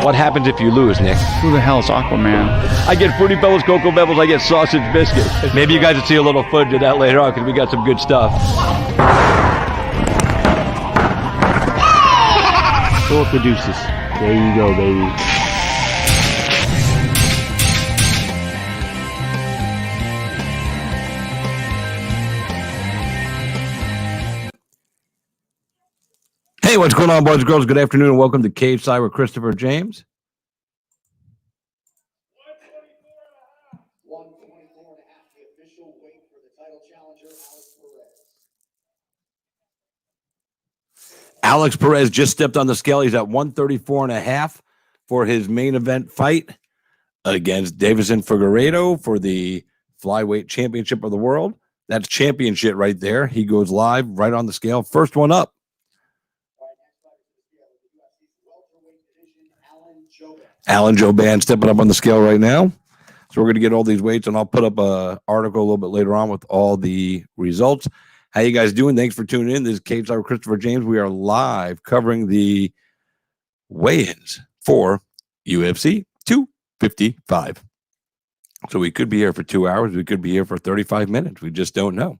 What happens if you lose, Nick? Who the hell is Aquaman? I get Fruity Pebbles, Cocoa Pebbles, I get sausage biscuits. Maybe you guys will see a little footage of that later on because we got some good stuff. Throw up the deuces. There you go, baby. Hey, what's going on, boys and girls? Good afternoon and welcome to Cage Side with Christopher James. 124.5, the official weight for the title challenger, Alex Perez just stepped on the scale. He's at 134.5 for his main event fight against Davison Figueiredo for the flyweight championship of the world. That's championship right there. He goes live right on the scale. First one up. Alan Joban stepping up on the scale right now. So we're going to get all these weights, and I'll put up an article a little bit later on with all the results. How you guys doing? Thanks for tuning in. This is Cage Side with Christopher James. We are live covering the weigh-ins for UFC 255. So we could be here for 2 hours. We could be here for 35 minutes. We just don't know.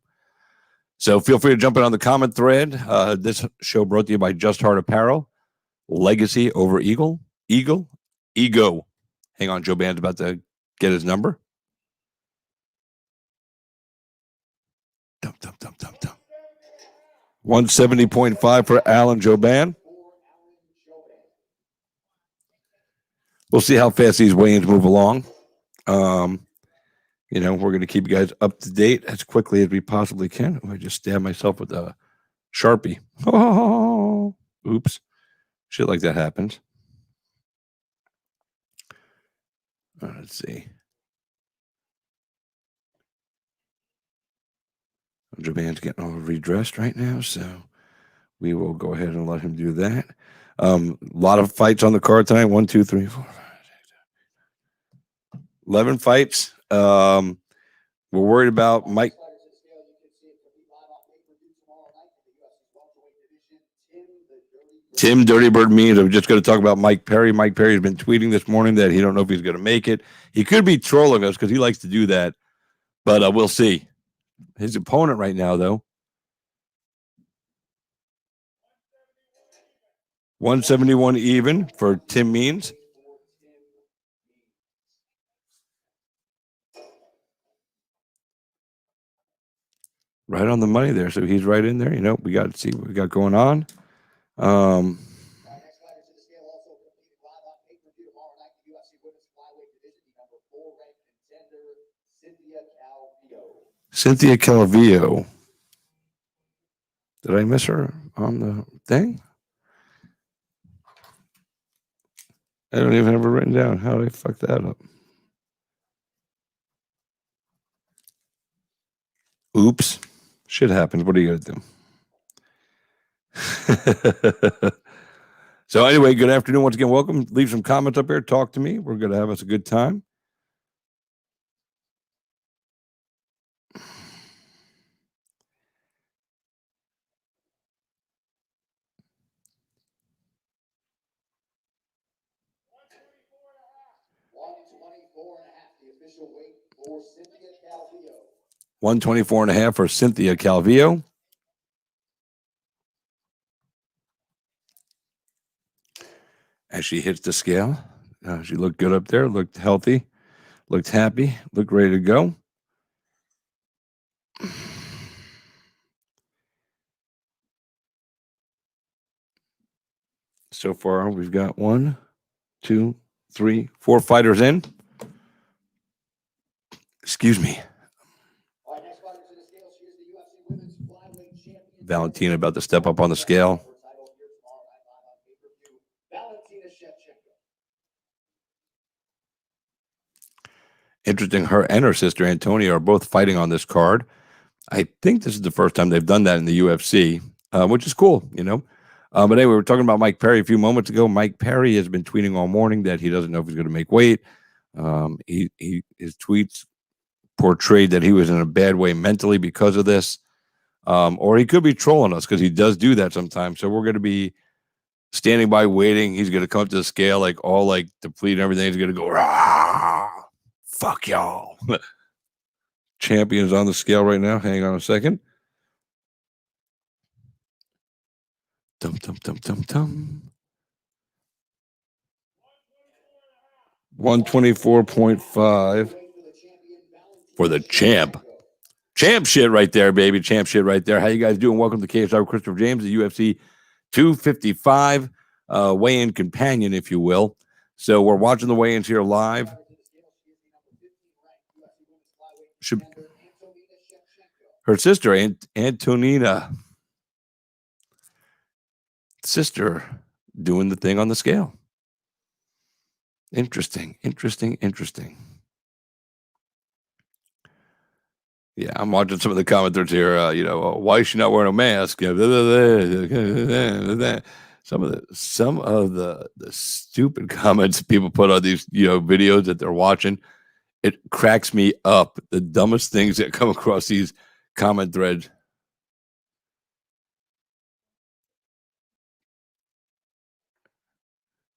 So feel free to jump in on the comment thread. This show brought to you by Just Heart Apparel. Legacy over Ego. Hang on, Joe Band's about to get his number. 170.5 for Alan Joban. We'll see how fast these weigh-ins move along. We're going to keep you guys up to date as quickly as we possibly can. I just stabbed myself with a Sharpie. Oh, oops. Shit like that happens. Let's see. Joban's getting all redressed right now, so we will go ahead and let him do that. A lot of fights on the card tonight. 1, 2, 3, 4, 5, 6, 11 fights. We're worried about Mike. Tim Dirty Bird Means. I'm just going to talk about Mike Perry. Mike Perry has been tweeting this morning that he don't know if he's going to make it. He could be trolling us because he likes to do that, but we'll see. His opponent right now, though, 171 even for Tim Means. Right on the money there, so he's right in there. We got to see what we got going on. Cynthia Calvillo. Did I miss her on the thing? I don't even have her written down. How did I fuck that up? Oops. Shit happens. What are you going to do? So anyway, good afternoon once again. Welcome. Leave some comments up here. Talk to me. We're going to have us a good time. The official weight for Cynthia Calvillo. 124.5 for Cynthia Calvillo. As she hits the scale, she looked good up there, looked healthy, looked happy, looked ready to go. So far, we've got 1, 2, 3, 4 fighters in. Excuse me. Valentina about to step up on the scale. Interesting, her and her sister Antonia are both fighting on this card. I think this is the first time they've done that in the UFC, which is cool, But anyway, we were talking about Mike Perry a few moments ago. Mike Perry has been tweeting all morning that he doesn't know if he's going to make weight. His tweets portrayed that he was in a bad way mentally because of this. Or he could be trolling us because he does do that sometimes. So we're going to be standing by waiting. He's going to come up to the scale like all like depleted and everything. He's going to go, rah, fuck y'all. Champion's on the scale right now. Hang on a second. Dum, dum, dum, dum, dum. 124.5 for the champ. Champ shit right there, baby. Champ shit right there. How you guys doing? Welcome to KSR Christopher James, the UFC 255 weigh-in companion, if you will. So we're watching the weigh-ins here live. Her sister, Antonina. Sister doing the thing on the scale. Interesting. Yeah, I'm watching some of the commenters here. Why is she not wearing a mask? Some of the stupid comments people put on these videos that they're watching. It cracks me up. The dumbest things that come across these comment threads.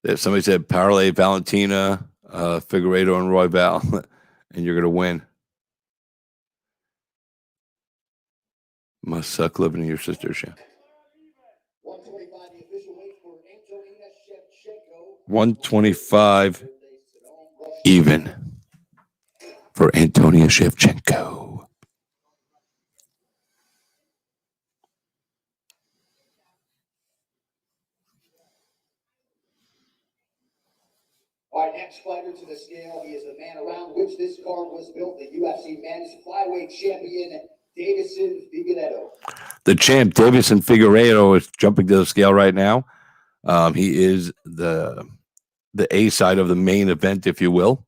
If somebody said parlay Valentina, Figueiredo, and Royval, and you're gonna win. Must suck living in your sister's show. 125 even for Antonia Shevchenko. All right, next fighter to the scale. He is the man around which this card was built. The UFC men's flyweight champion, Davison Figueiredo. The champ, Davison Figueiredo, is jumping to the scale right now. He is the A side of the main event, if you will.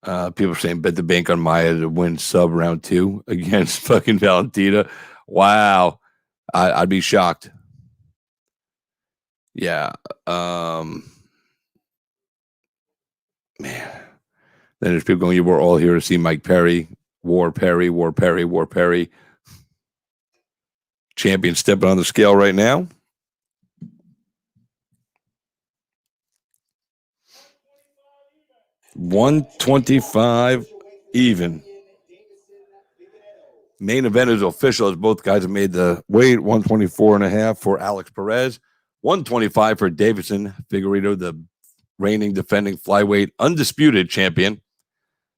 People are saying bet the bank on Maya to win sub round 2 against fucking Valentina. Wow. I'd be shocked. Yeah. Man. Then there's people going, we're all here to see Mike Perry. War Perry. Champion stepping on the scale right now. $125 even. Main event is official as both guys have made the weight. 124.5 for Alex Perez. 125 for Davison Figueiredo, the reigning defending flyweight undisputed champion.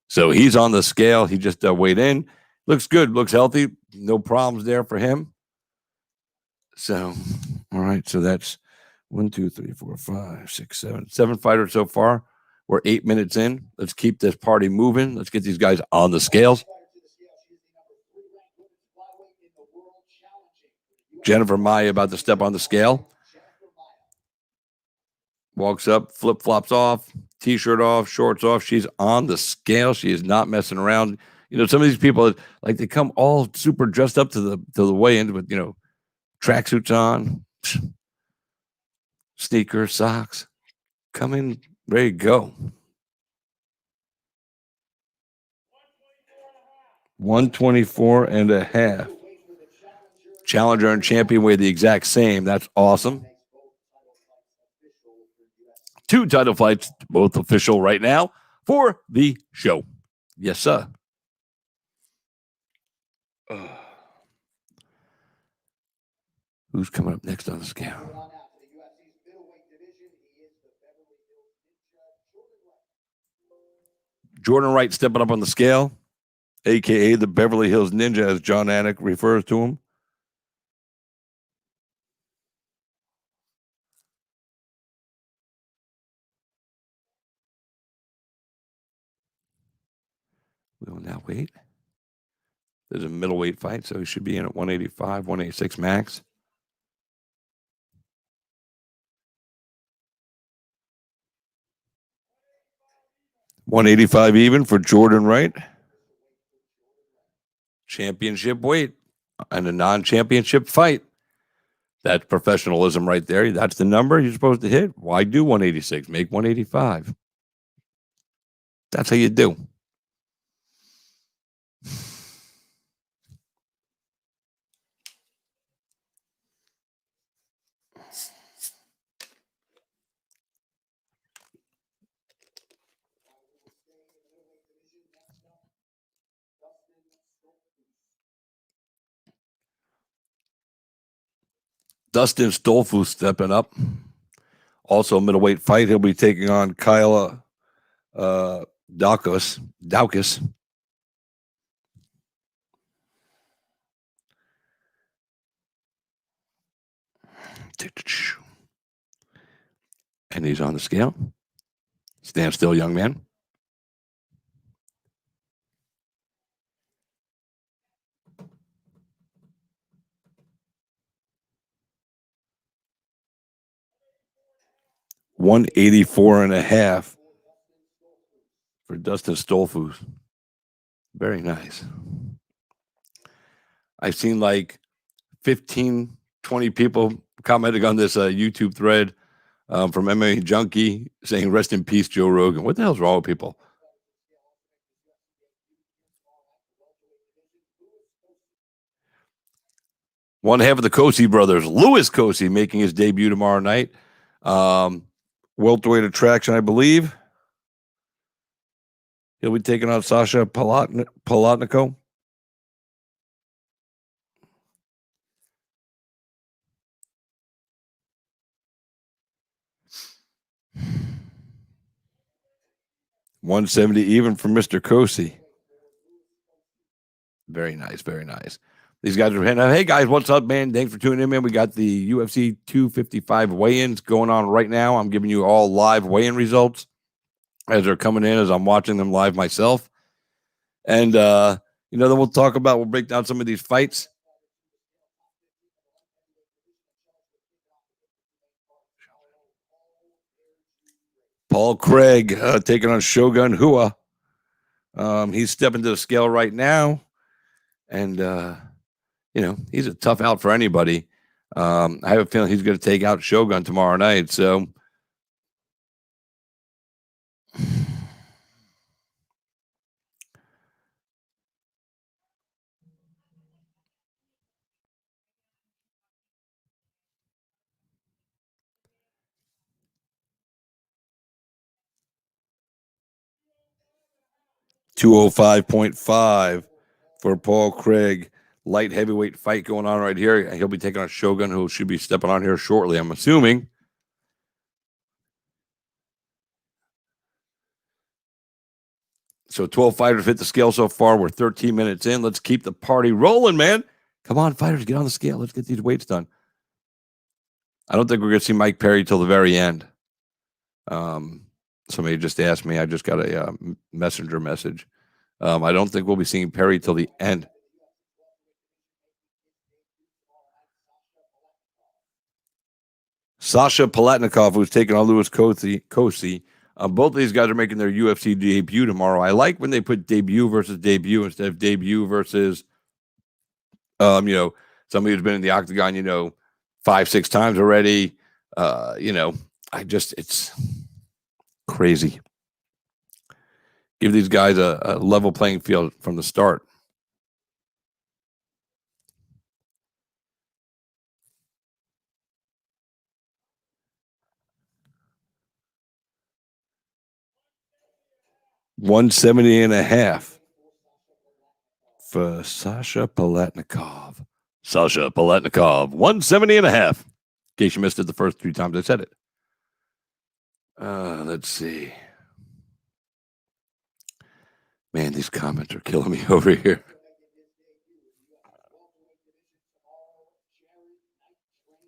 So he's on the scale. He just weighed in. Looks good. Looks healthy. No problems there for him. So, all right. So that's 1, 2, 3, 4, 5, 6, 7 fighters so far. We're 8 minutes in. Let's keep this party moving. Let's get these guys on the scales. Jennifer Maia about to step on the scale. Walks up, flip-flops off, T-shirt off, shorts off. She's on the scale. She is not messing around. Some of these people, like, they come all super dressed up to the weigh-in with, tracksuits on, sneakers, socks. Come in, ready to go. 124.5. Challenger and champion weigh the exact same. That's awesome. 2 title fights, both official right now for the show. Yes, sir. Who's coming up next on the scale? Jordan Wright stepping up on the scale, a.k.a. the Beverly Hills Ninja, as John Anik refers to him. We will now wait. There's a middleweight fight, so he should be in at 185, 186 max. $185 even for Jordan Wright. Championship weight and a non-championship fight. That's professionalism right there. That's the number you're supposed to hit. Why do 186? Make 185. That's how you do. Dustin Stolfu stepping up. Also a middleweight fight. He'll be taking on Kyle Daukaus. And he's on the scale. Stand still, young man. $184.5 for Dustin Stolfu. Very nice. I've seen like 15, 20 people commenting on this YouTube thread from MMA Junkie saying, "Rest in peace, Joe Rogan." What the hell's wrong with people? One half of the Cosi brothers, Louis Cosi, making his debut tomorrow night. Welterweight attraction, I believe. He'll be taking on Sasha Palatnico. $170 even for Mr. Cosi. Very nice, very nice. These guys are hitting. Hey guys, what's up, man? Thanks for tuning in, man. We got the UFC 255 weigh-ins going on right now. I'm giving you all live weigh-in results as they're coming in, as I'm watching them live myself. And then we'll break down some of these fights. Paul Craig taking on Shogun Hua. He's stepping to the scale right now. And, he's a tough out for anybody. I have a feeling he's going to take out Shogun tomorrow night. So, $205.5 for Paul Craig. Light heavyweight fight going on right here. He'll be taking on Shogun, who should be stepping on here shortly, I'm assuming. So 12 fighters hit the scale so far. We're 13 minutes in. Let's keep the party rolling, man. Come on, fighters, get on the scale. Let's get these weights done. I don't think we're going to see Mike Perry till the very end. Somebody just asked me. I just got a messenger message. I don't think we'll be seeing Perry till the end. Sasha Palatnikov, who's taking on Louis Cosi. Both of these guys are making their UFC debut tomorrow. I like when they put debut versus debut instead of debut versus, somebody who's been in the octagon, 5-6 times already. It's crazy. Give these guys a level playing field from the start. $170.5 for Sasha Palatnikov. $170.5. In case you missed it the first 3 times I said it. Let's see. Man, these comments are killing me over here.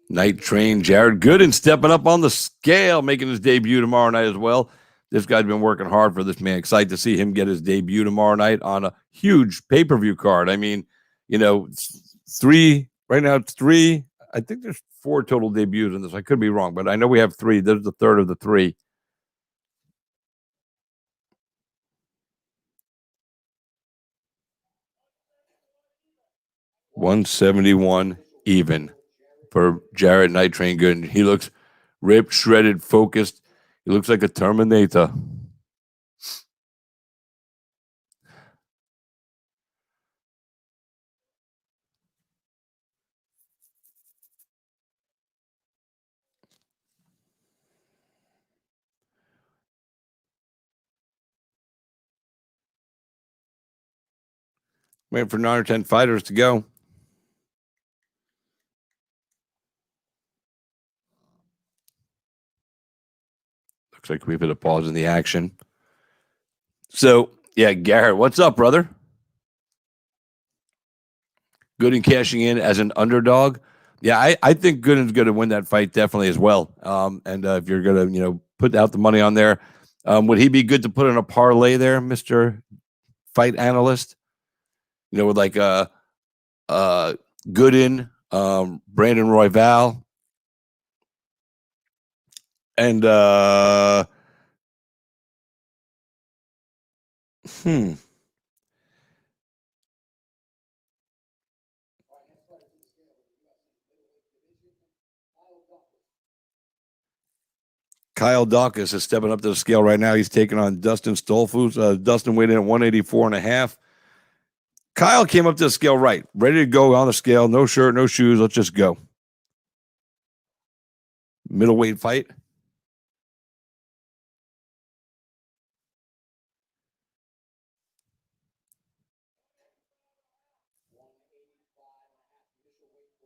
Night Train Jared Gooden stepping up on the scale, making his debut tomorrow night as well. This guy's been working hard for this man. Excited to see him get his debut tomorrow night on a huge pay-per-view card. I mean, 3 right now. It's 3. I think there's 4 total debuts in this. I could be wrong, but I know we have 3. There's the third of the 3. $171 even for Jared Night Train Gooden. He looks ripped, shredded, focused. He looks like a Terminator. Waiting for 9 or 10 fighters to go. Looks like we've hit a pause in the action. So, yeah, Garrett, what's up, brother? Gooden cashing in as an underdog. Yeah, I think Gooden's going to win that fight definitely as well. And if you're going to, put out the money on there, would he be good to put in a parlay there, Mr. Fight Analyst? With like Gooden, Brandon Royval, and Kyle Dawkins is stepping up to the scale right now. He's taking on Dustin Stolfus. Dustin weighed in at 184.5. Kyle came up to the scale right, ready to go on the scale. No shirt, no shoes. Let's just go. Middleweight fight.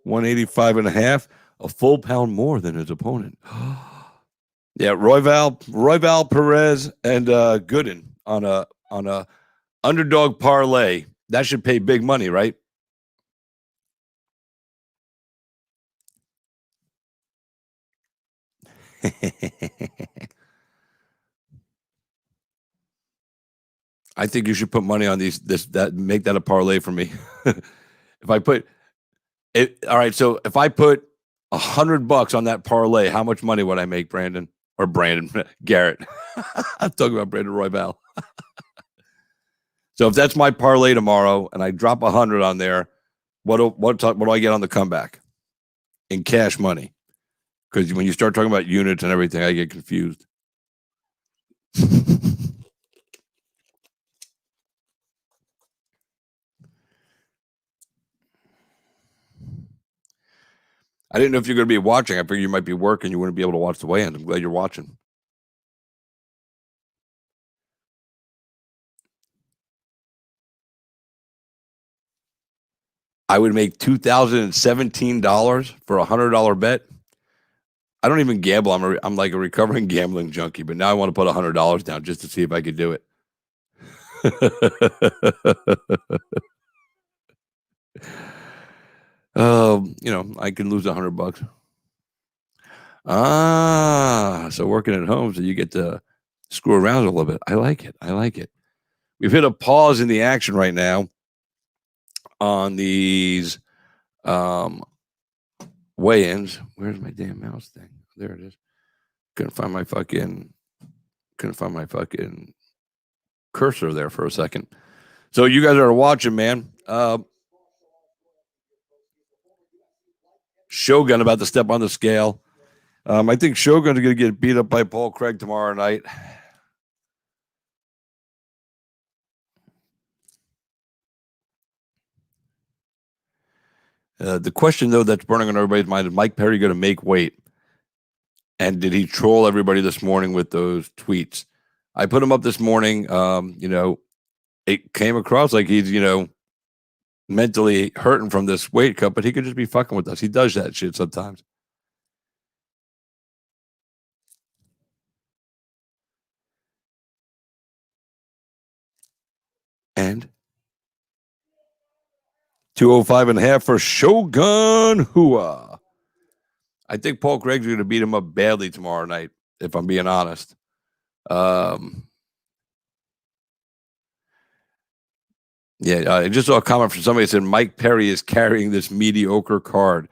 $185.5, a full pound more than his opponent. Yeah, Royval Perez, and Gooden on a underdog parlay. That should pay big money, right? I think you should put money on make that a parlay for me. If I put it, all right. So if I put $100 on that parlay, how much money would I make, Brandon or Garrett? I'm talking about Brandon Royval. So if that's my parlay tomorrow, and I drop 100 on there, what do I get on the comeback in cash money? Because when you start talking about units and everything, I get confused. I didn't know if you're going to be watching. I figured you might be working. You wouldn't be able to watch the weigh-in. I'm glad you're watching. I would make $2,017 for a $100 bet. I don't even gamble. I'm like a recovering gambling junkie, but now I want to put $100 down just to see if I could do it. I can lose $100. So working at home, so you get to screw around a little bit. I like it. We've hit a pause in the action right now on these weigh-ins. Where's my damn mouse thing? There it is. Couldn't find my fucking cursor there for a second. So you guys are watching, man. Shogun about to step on the scale. I think Shogun's going to get beat up by Paul Craig tomorrow night. The question, though, that's burning on everybody's mind is Mike Perry going to make weight? And did he troll everybody this morning with those tweets? I put him up this morning. It came across like he's, mentally hurting from this weight cut, but he could just be fucking with us. He does that shit sometimes. And 205.5 for Shogun Hua. I think Paul Craig's going to beat him up badly tomorrow night, if I'm being honest. I just saw a comment from somebody that said Mike Perry is carrying this mediocre card.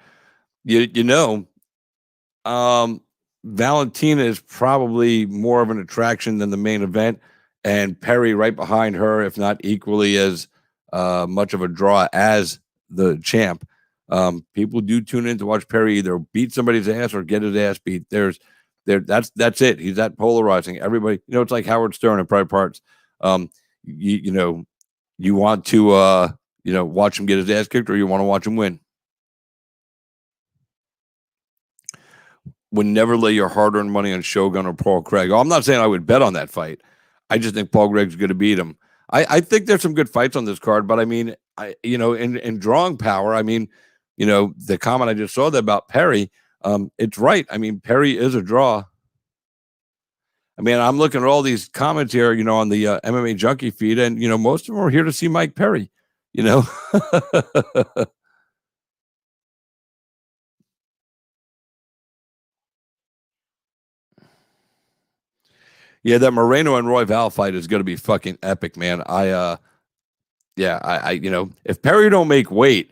Valentina is probably more of an attraction than the main event, and Perry right behind her, if not equally as much of a draw as the champ. People do tune in to watch Perry either beat somebody's ass or get his ass beat. That's it. He's that polarizing. Everybody, it's like Howard Stern in Private Parts. You want to watch him get his ass kicked, or you want to watch him win. Would never lay your hard-earned money on Shogun or Paul Craig. I'm not saying I would bet on that fight. I just think Paul Craig's going to beat him. I think there's some good fights on this card, but I mean, in drawing power, I mean, the comment I just saw there about Perry, it's right. I mean, Perry is a draw. I mean, I'm looking at all these comments here, on the MMA Junkie feed, and most of them are here to see Mike Perry. Yeah, that Moreno and Royval fight is going to be fucking epic, man. If Perry don't make weight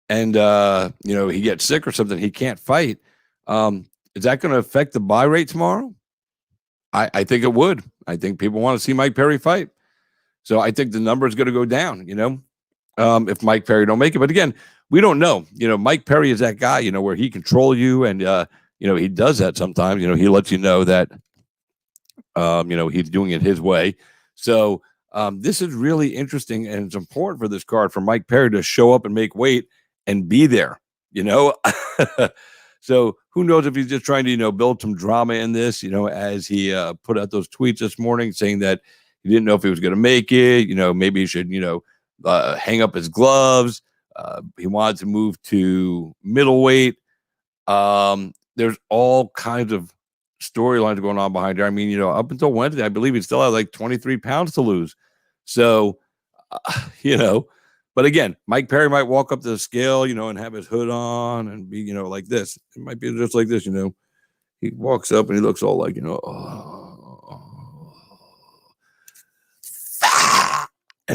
and he gets sick or something, he can't fight. Is that going to affect the buy rate tomorrow? I think it would. I think people want to see Mike Perry fight, so I think the number is going to go down. If Mike Perry don't make it, but again, we don't know. Mike Perry is that guy. Where he control you, and he does that sometimes. He lets you know that he's doing it his way. So this is really interesting, and it's important for this card for Mike Perry to show up and make weight and be there. So who knows if he's just trying to build some drama in this. As he put out those tweets this morning saying that he didn't know if he was going to make it. Maybe he should hang up his gloves. He wanted to move to middleweight. There's all kinds of storylines going on behind there. I mean, up until Wednesday, I believe he still had like 23 pounds to lose. So, but again, Mike Perry might walk up to the scale, and have his hood on and be, like this. It might be just like this, He walks up and he looks all like, and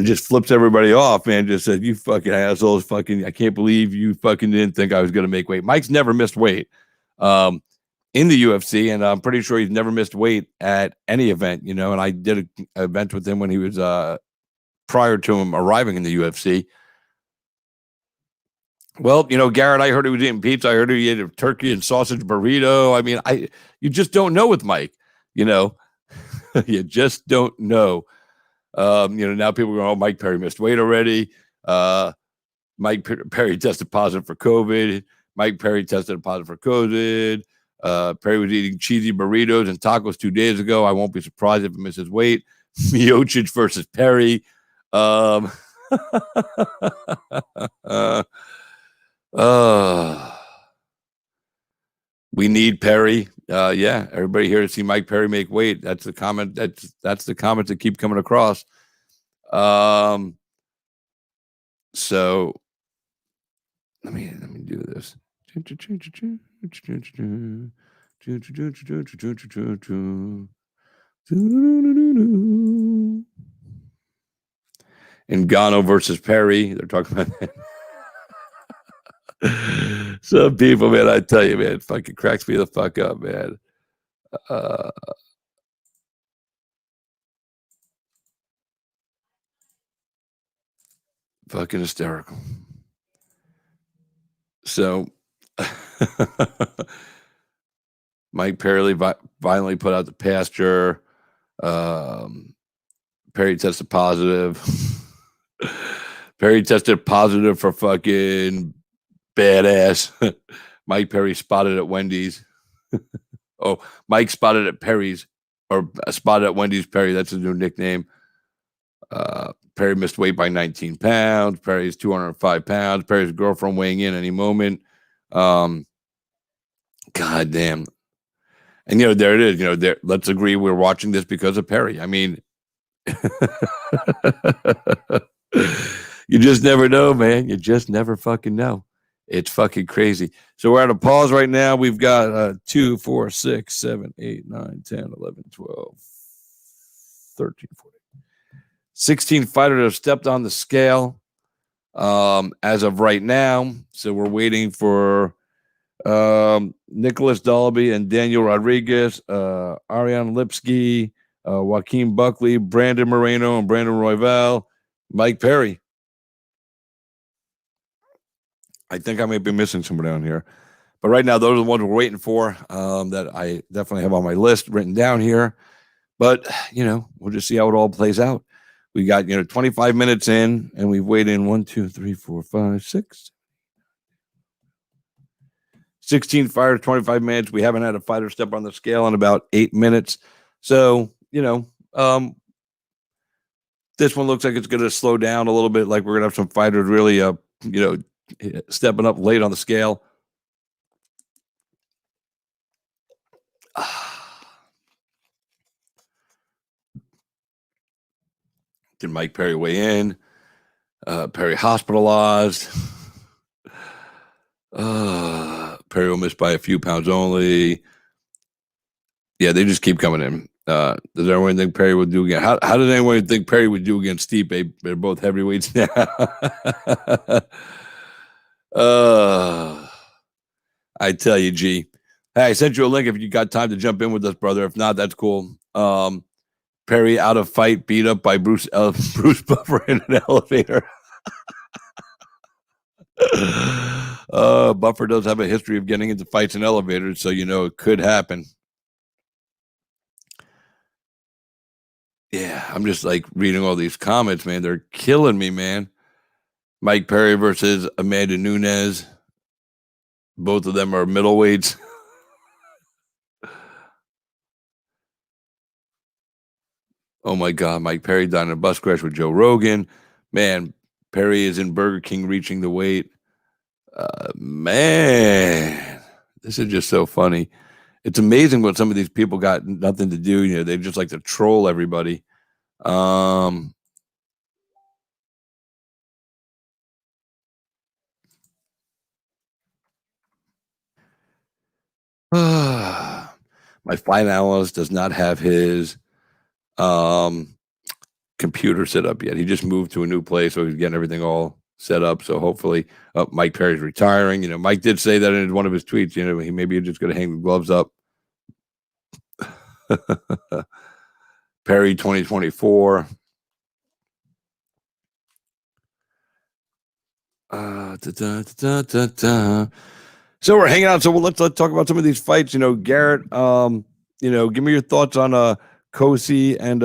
just flips everybody off, man. Just said, "You fucking assholes, I can't believe you fucking didn't think I was going to make weight." Mike's never missed weight. In the UFC, and I'm pretty sure he's never missed weight at any event, and I did an event with him when he was prior to him arriving in the UFC. Well, Garrett, I heard he was eating pizza. I heard he ate a turkey and sausage burrito. I mean, you just don't know with Mike, you just don't know. Now people are going, "Oh, Mike Perry missed weight already. Mike Perry tested positive for COVID. Mike Perry tested positive for COVID. Perry was eating cheesy burritos and tacos 2 days ago. I won't be surprised if he misses weight." Miocic versus Perry. We need Perry. Yeah, everybody here to see Mike Perry make weight. That's the comment. That's the comments that keep coming across. So let me do this. Ngannou versus Perry. They're talking about that. Some people, man, I tell you, man, it fucking cracks me the fuck up, man. Fucking hysterical. So Mike Perry violently put out the pasture. Perry tested positive. Perry tested positive for fucking badass. Mike Perry spotted at Wendy's. Oh, Mike spotted at Perry's, or spotted at Wendy's Perry. That's his new nickname. Perry missed weight by 19 pounds. Perry's 205 pounds. Perry's girlfriend weighing in any moment. God damn. And, there it is. Let's agree we're watching this because of Perry. I mean, you just never know, man. You just never fucking know. It's fucking crazy. So we're at a pause right now. We've got 2, 4, 6, 7, 8, 9, 10, 11, 12, 13, 14. 16 fighters have stepped on the scale as of right now. So we're waiting for Nicholas Dalby and Daniel Rodriguez, Ariane Lipsky, Joaquin Buckley, Brandon Moreno, and Brandon Royval, Mike Perry. I think I may be missing someone down here. But right now, those are the ones we're waiting for that I definitely have on my list written down here. But, we'll just see how it all plays out. We got, 25 minutes in, and we've waited 1, 2, 3, 4, 5, 6. 16 fighters, 25 minutes. We haven't had a fighter step on the scale in about 8 minutes. So, this one looks like it's going to slow down a little bit. Like we're going to have some fighters really, stepping up late on the scale. Did Mike Perry weigh in? Perry hospitalized. Perry will miss by a few pounds only. Yeah, they just keep coming in. Does anyone think Perry would do again? How does anyone think Perry would do against Stipe? They're both heavyweights now. I tell you, G. Hey, I sent you a link if you got time to jump in with us, brother. If not, that's cool. Perry out of fight, beat up by Bruce Buffer in an elevator. Buffer does have a history of getting into fights in elevators, so it could happen. Yeah, I'm just like reading all these comments, man. They're killing me, man. Mike Perry versus Amanda Nunes. Both of them are middleweights. Oh my God, Mike Perry died in a bus crash with Joe Rogan. Man, Perry is in Burger King reaching the weight. Man, this is just so funny. It's amazing what some of these people got nothing to do. They just like to troll everybody. My fight analyst does not have his computer set up yet. He just moved to a new place, so he's getting everything all set up. So hopefully, Mike Perry's retiring. Mike did say that in one of his tweets. He maybe just going to hang the gloves up. Perry 2024. So we're hanging out. So let's talk about some of these fights. Garrett. Give me your thoughts on Kosi and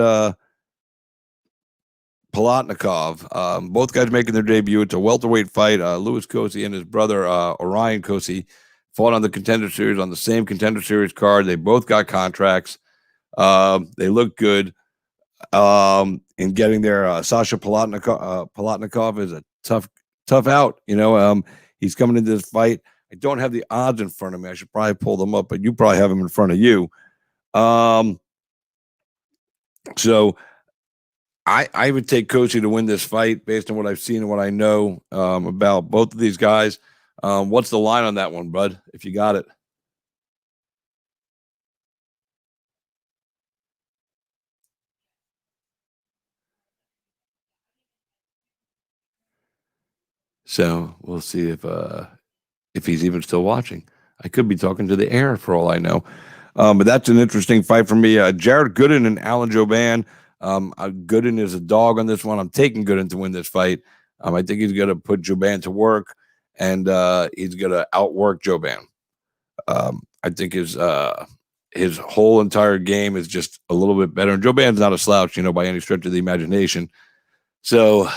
Palatnikov. Both guys making their debut. It's a welterweight fight. Louis Kosi and his brother Orion Kosi fought on the Contender Series on the same Contender Series card. They both got contracts. They look good. In getting there, Sasha Palatnikov is a tough out. He's coming into this fight. I don't have the odds in front of me. I should probably pull them up, but you probably have them in front of you. So I would take Kosi to win this fight based on what I've seen and what I know about both of these guys. What's the line on that one, bud? If you got it. So we'll see if he's even still watching. I could be talking to the air for all I know. But that's an interesting fight for me. Jared Gooden and Alan Jouban. Gooden is a dog on this one. I'm taking Gooden to win this fight. I think he's going to put Jouban to work, and he's going to outwork Jouban. I think his whole entire game is just a little bit better. And Jouban's not a slouch, by any stretch of the imagination. So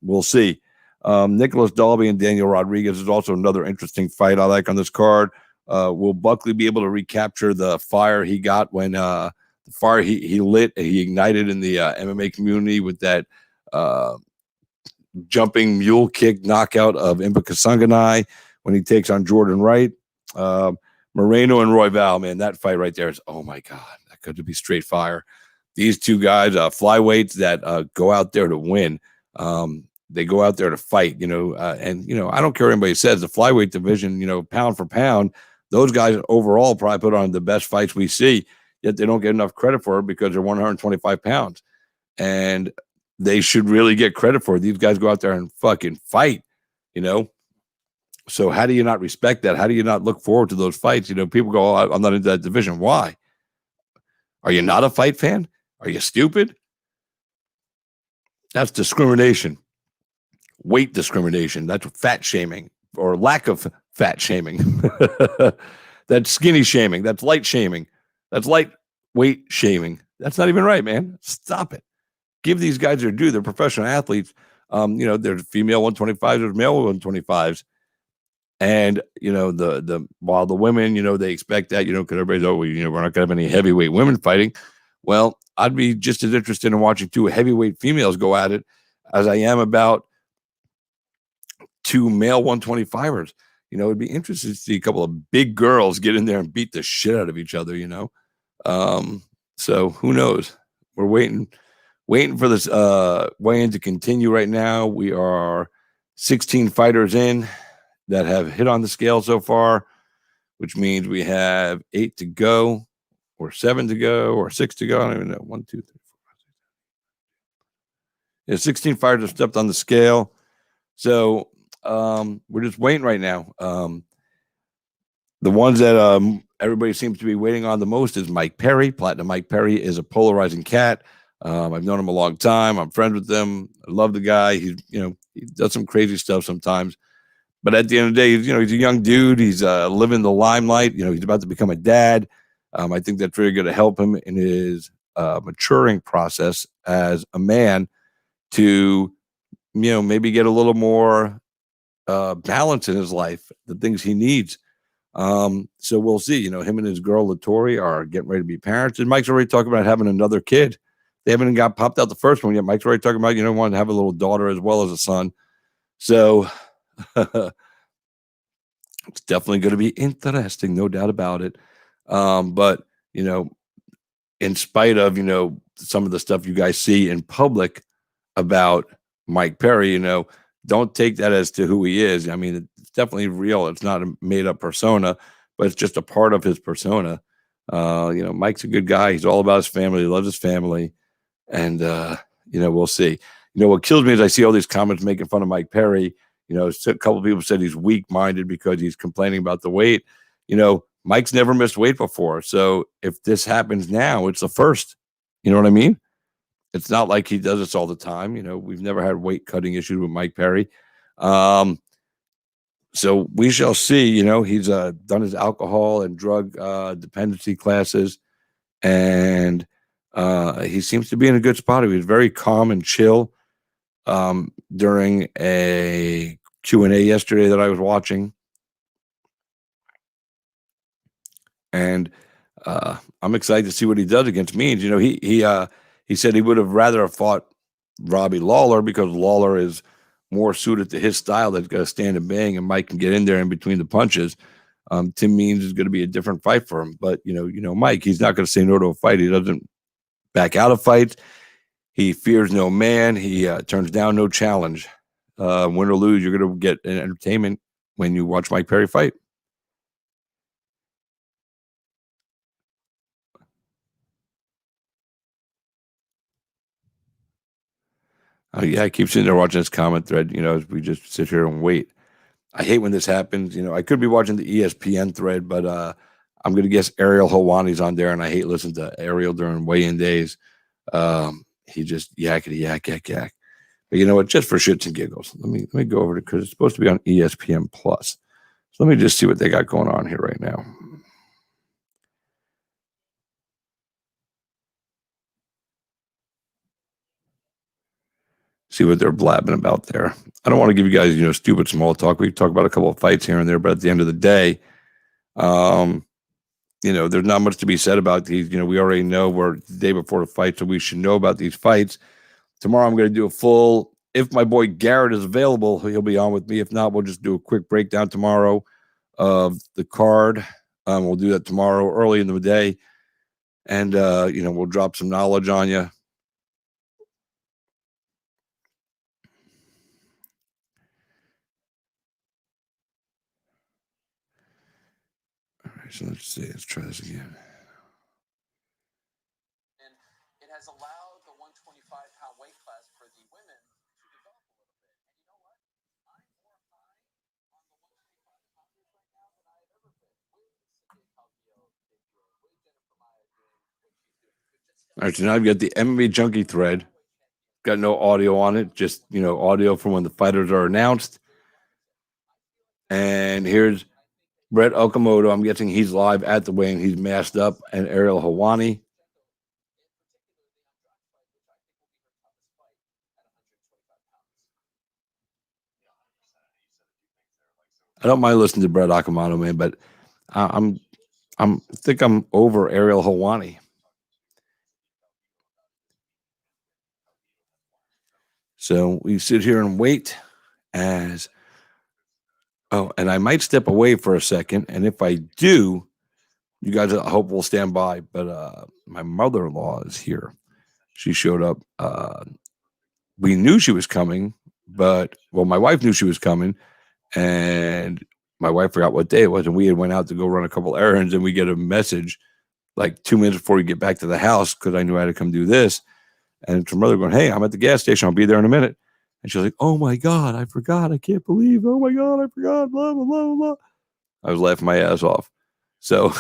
we'll see. Nicholas Dalby and Daniel Rodriguez is also another interesting fight I like on this card. Will Buckley be able to recapture the fire he got when the fire he lit, he ignited in the MMA community with that jumping mule kick knockout of Impa Kasanganay when he takes on Jordan Wright? Moreno and Royval, man, that fight right there is, oh my God, that could be straight fire. These two guys, flyweights that go out there to win. They go out there to fight, and I don't care what anybody says. The flyweight division, pound for pound, those guys overall probably put on the best fights we see. Yet they don't get enough credit for it because they're 125 pounds, and they should really get credit for it. These guys go out there and fucking fight, So how do you not respect that? How do you not look forward to those fights? People go, "Oh, I'm not into that division." Why? Are you not a fight fan? Are you stupid? That's discrimination. Weight discrimination. That's fat shaming or lack of fat shaming. That's skinny shaming. That's light shaming. That's lightweight shaming. That's not even right, man. Stop it. Give these guys their due. They're professional athletes. There's female 125s, there's male 125s. And, while the women, they expect that, because everybody's, we're not going to have any heavyweight women fighting. Well, I'd be just as interested in watching two heavyweight females go at it as I am about two male 125ers. It'd be interesting to see a couple of big girls get in there and beat the shit out of each other, So who knows? We're waiting waiting for this weigh-in to continue right now. We are 16 fighters in that have hit on the scale so far, which means we have 8 to go, or 7 to go, or 6 to go. I don't even know. 1, 2, 3, 4, 5, 6. Yeah, 16 fighters have stepped on the scale. So we're just waiting right now. The ones that everybody seems to be waiting on the most is Mike Perry. Platinum Mike Perry is a polarizing cat. I've known him a long time. I'm friends with him. I love the guy. He does some crazy stuff sometimes. But at the end of the day, he's a young dude. He's living the limelight. He's about to become a dad. I think that's really going to help him in his maturing process as a man to, maybe get a little more balance in his life, the things he needs. So we'll see. Him and his girl Latori are getting ready to be parents, and Mike's already talking about having another kid. They haven't got popped out the first one yet. Mike's already talking about wanting to have a little daughter as well as a son. So it's definitely going to be interesting, no doubt about it. But in spite of some of the stuff you guys see in public about Mike Perry, don't take that as to who he is. I mean, it's definitely real. It's not a made-up persona, but it's just a part of his persona. Mike's a good guy. He's all about his family. He loves his family. And, we'll see. What kills me is I see all these comments making fun of Mike Perry. A couple of people said he's weak-minded because he's complaining about the weight. Mike's never missed weight before. So if this happens now, it's the first. You know what I mean? It's not like he does this all the time. We've never had weight cutting issues with Mike Perry. So we shall see. He's done his alcohol and drug dependency classes, and he seems to be in a good spot. He was very calm and chill during a Q&A yesterday that I was watching. And I'm excited to see what he does against Means. He said he would have rather have fought Robbie Lawler because Lawler is more suited to his style. That's got to stand and bang, and Mike can get in there in between the punches. Tim Means is going to be a different fight for him. But, Mike, he's not going to say no to a fight. He doesn't back out of fights. He fears no man. He turns down no challenge. Win or lose, you're going to get an entertainment when you watch Mike Perry fight. Oh, yeah, I keep sitting there watching this comment thread, as we just sit here and wait. I hate when this happens. I could be watching the ESPN thread, but I'm going to guess Ariel Helwani's on there, and I hate listening to Ariel during weigh-in days. He just yakety yak. But you know what? Just for shits and giggles, let me go over to, because it's supposed to be on ESPN Plus. So let me just see what they got going on here right now. See what they're blabbing about there. I don't want to give you guys, stupid small talk. We talk about a couple of fights here and there, but at the end of the day, there's not much to be said about these. We already know we're the day before the fight, so we should know about these fights. Tomorrow I'm going to do a full, if my boy Garrett is available, he'll be on with me. If not, we'll just do a quick breakdown tomorrow of the card. We'll do that tomorrow early in the day. And, we'll drop some knowledge on you. All right, so let's see. Let's try this again. And it has allowed the 125-pound weight class for the women to develop a little bit. And you know what? I'm more high on the 125-pounders right now than I have ever been. With Cynthia Calvillo debuting, with Jennifer Maya doing what she's doing. All right, so now I've got the MMA Junkie thread. Got no audio on it, just, audio from when the fighters are announced. And here's Brett Okamoto. I'm guessing he's live at the weigh-in. He's masked up. And Ariel Helwani. I don't mind listening to Brett Okamoto, man, but I think I'm over Ariel Helwani. So we sit here and wait as, and I might step away for a second. And if I do, you guys, I hope will stand by. But my mother-in-law is here. She showed up. We knew she was coming, but my wife knew she was coming, and my wife forgot what day it was, and we had went out to go run a couple errands, and we get a message like 2 minutes before we get back to the house because I knew I had to come do this. And it's her mother going, "Hey, I'm at the gas station. I'll be there in a minute." And she's like, "Oh my God, I forgot. I can't believe. Oh my God, I forgot. Blah, blah, blah, blah." I was laughing my ass off. So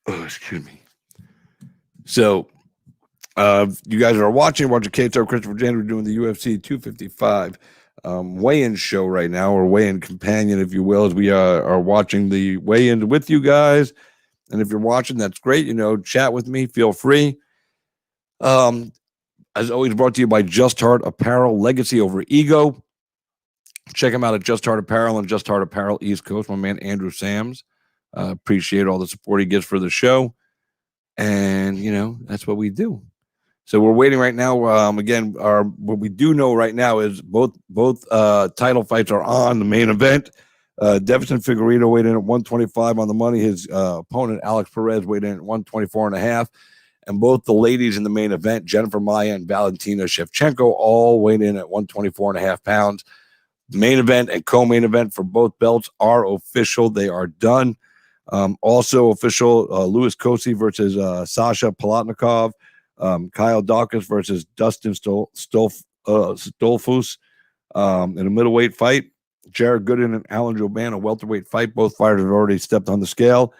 oh, excuse me. So you guys are watching KTR Christopher Jan. We're doing the UFC 255 weigh-in show right now, or weigh-in companion, if you will, as we are watching the weigh-in with you guys. And if you're watching, that's great. Chat with me. Feel free. As always, brought to you by Just Heart Apparel, legacy over ego. Check him out at Just Heart Apparel and Just Heart Apparel East Coast. My man Andrew Sams. Appreciate all the support he gets for the show. And, that's what we do. So we're waiting right now. Again, what we do know right now is both title fights are on the main event. Devison Figueiredo weighed in at 125 on the money. His opponent, Alex Perez, weighed in at 124.5. And both the ladies in the main event, Jennifer Maia and Valentina Shevchenko, all weighed in at 124.5 pounds. The main event and co-main event for both belts are official. They are done. Also official, Louis Kosi versus Sasha Palatnikov. Kyle Dawkins versus Dustin Stolfus in a middleweight fight. Jared Gooden and Alan Jouban, a welterweight fight. Both fighters have already stepped on the scale.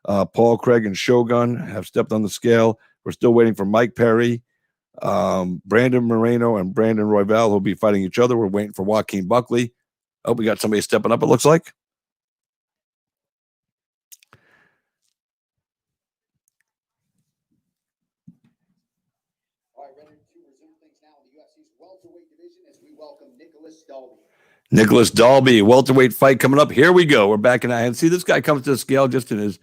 Paul Craig and Shogun have stepped on the scale. We're still waiting for Mike Perry, Brandon Moreno, and Brandon Royval, who'll be fighting each other. We're waiting for Joaquin Buckley. Oh, we got somebody stepping up, it looks like. All right, ready to resume things now in the UFC's welterweight division as we welcome Nicholas Dalby. Nicholas Dalby, welterweight fight coming up. Here we go. We're back in hand. See, this guy comes to the scale just in his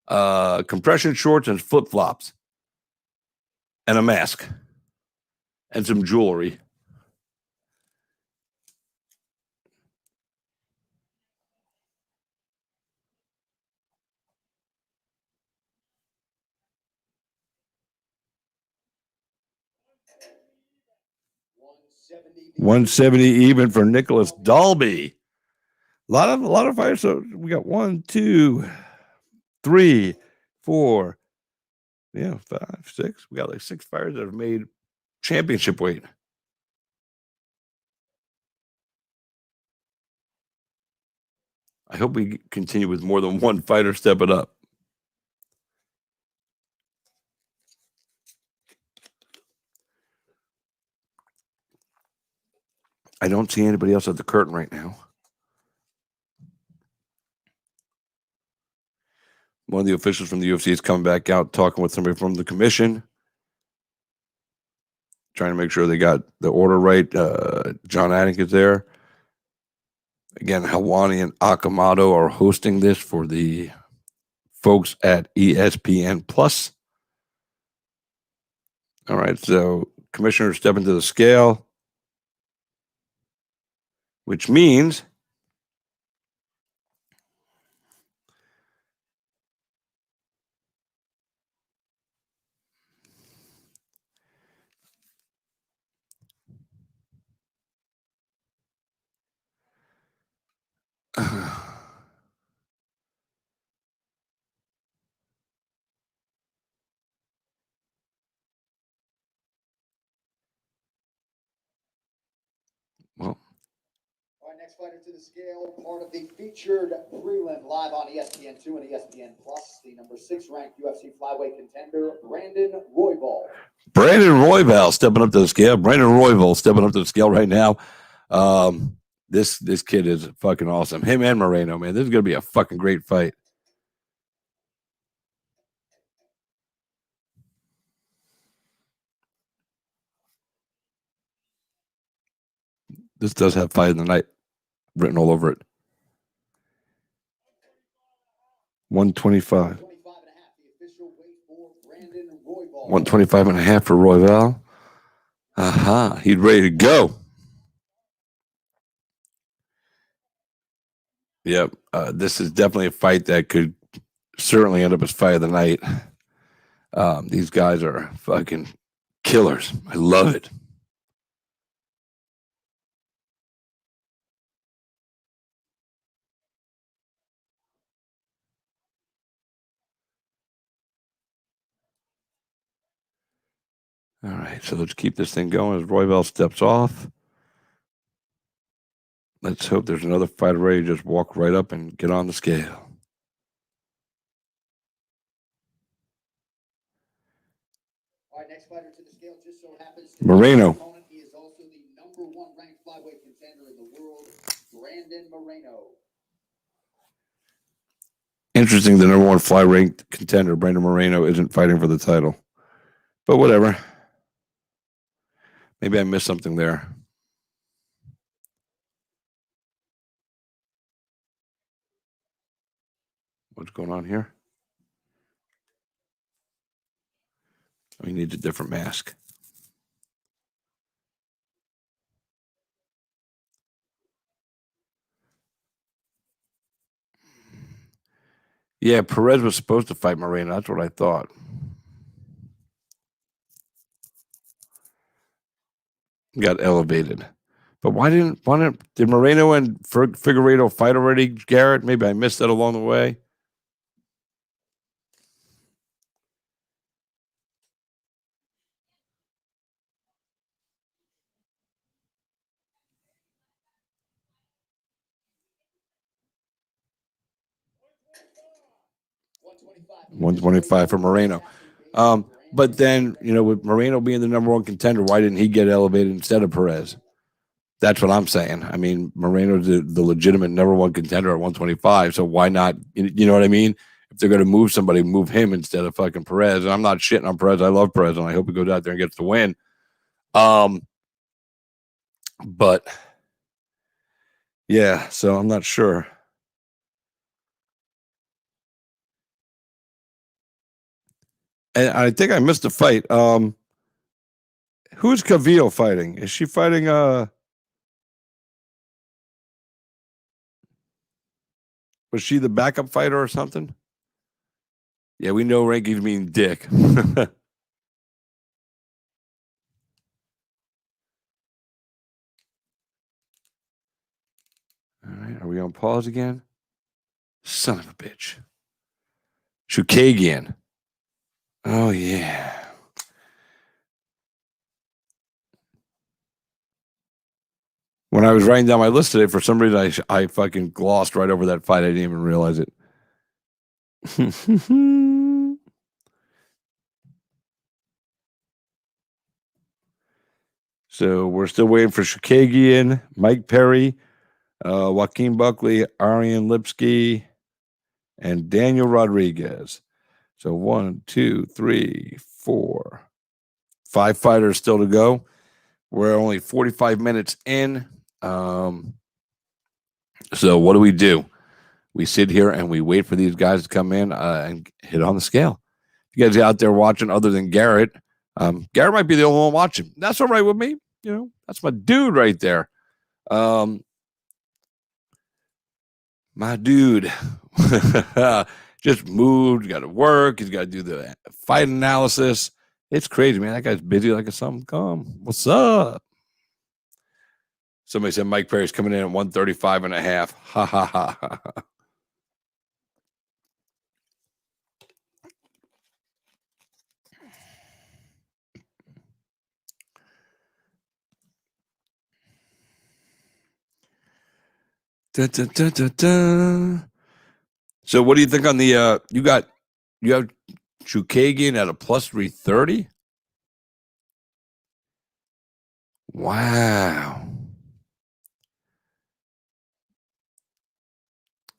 compression shorts and flip-flops and a mask and some jewelry. $170 even for Nicholas Dalby. A lot of fighters. So we got 1, 2, 3, 4, 5, 6. We got like 6 fighters that have made championship weight. I hope we continue with more than one fighter stepping up. I don't see anybody else at the curtain right now. One of the officials from the UFC is coming back out, talking with somebody from the commission, trying to make sure they got the order right. John Attic is there. Again, Helwani and Akamoto are hosting this for the folks at ESPN Plus. All right, so commissioner stepping to the scale, which means well, All right, next fighter to the scale, part of the featured prelim live on ESPN2 and ESPN Plus, the number 6 ranked UFC flyweight contender, Brandon Royval. Brandon Royval stepping up to the scale. Brandon Royval stepping up to the scale right now. This kid is fucking awesome. Him and Moreno, man. This is gonna be a fucking great fight. This does have fight of the night written all over it. 125. 125 and a half for Royval. Aha, he's ready to go. Yep, this is definitely a fight that could certainly end up as fight of the night. These guys are fucking killers. I love it. All right, so let's keep this thing going as Royval steps off. Let's hope there's another fighter ready to just walk right up and get on the scale. All right, next fighter to the scale just so happens to Moreno. He is also the #1 ranked flyweight contender in the world, Brandon Moreno. Interesting, the #1 fly ranked contender, Brandon Moreno, isn't fighting for the title. But whatever. Maybe I missed something there. What's going on here? Oh, he needs a different mask. Yeah, Perez was supposed to fight Moreno. That's what I thought. Got elevated. But why did Moreno and Figueiredo fight already, Garrett? Maybe I missed that along the way. $125 for Moreno. But then, with Moreno being the #1 contender, why didn't he get elevated instead of Perez? That's what I'm saying. I mean, Moreno's the legitimate #1 contender at 125. So why not? You know what I mean? If they're going to move somebody, move him instead of fucking Perez. And I'm not shitting on Perez. I love Perez, and I hope he goes out there and gets the win. But yeah, so I'm not sure. And I think I missed a fight. Who's Cavillo fighting? Is she fighting? Was she the backup fighter or something? Yeah, we know rankings mean dick. All right, are we on pause again? Son of a bitch. Chukagian. Oh, yeah. When I was writing down my list today, for some reason, I fucking glossed right over that fight. I didn't even realize it. So we're still waiting for Chukagian, Mike Perry, Joaquin Buckley, Arian Lipsky, and Daniel Rodriguez. So 1, 2, 3, 4, 5 fighters still to go. We're only 45 minutes in. So what do? We sit here and we wait for these guys to come in and hit on the scale. If you guys out there watching other than Garrett, Garrett might be the only one watching. That's all right with me. That's my dude right there. My dude just moved, got to work. He's got to do the fight analysis. It's crazy, man. That guy's busy like a something come. What's up? Somebody said Mike Perry's coming in at 135 and a half. Ha, ha, ha, ha. Da, da, da, da, da. So what do you think on the you have Chukagian at a plus 330? Wow.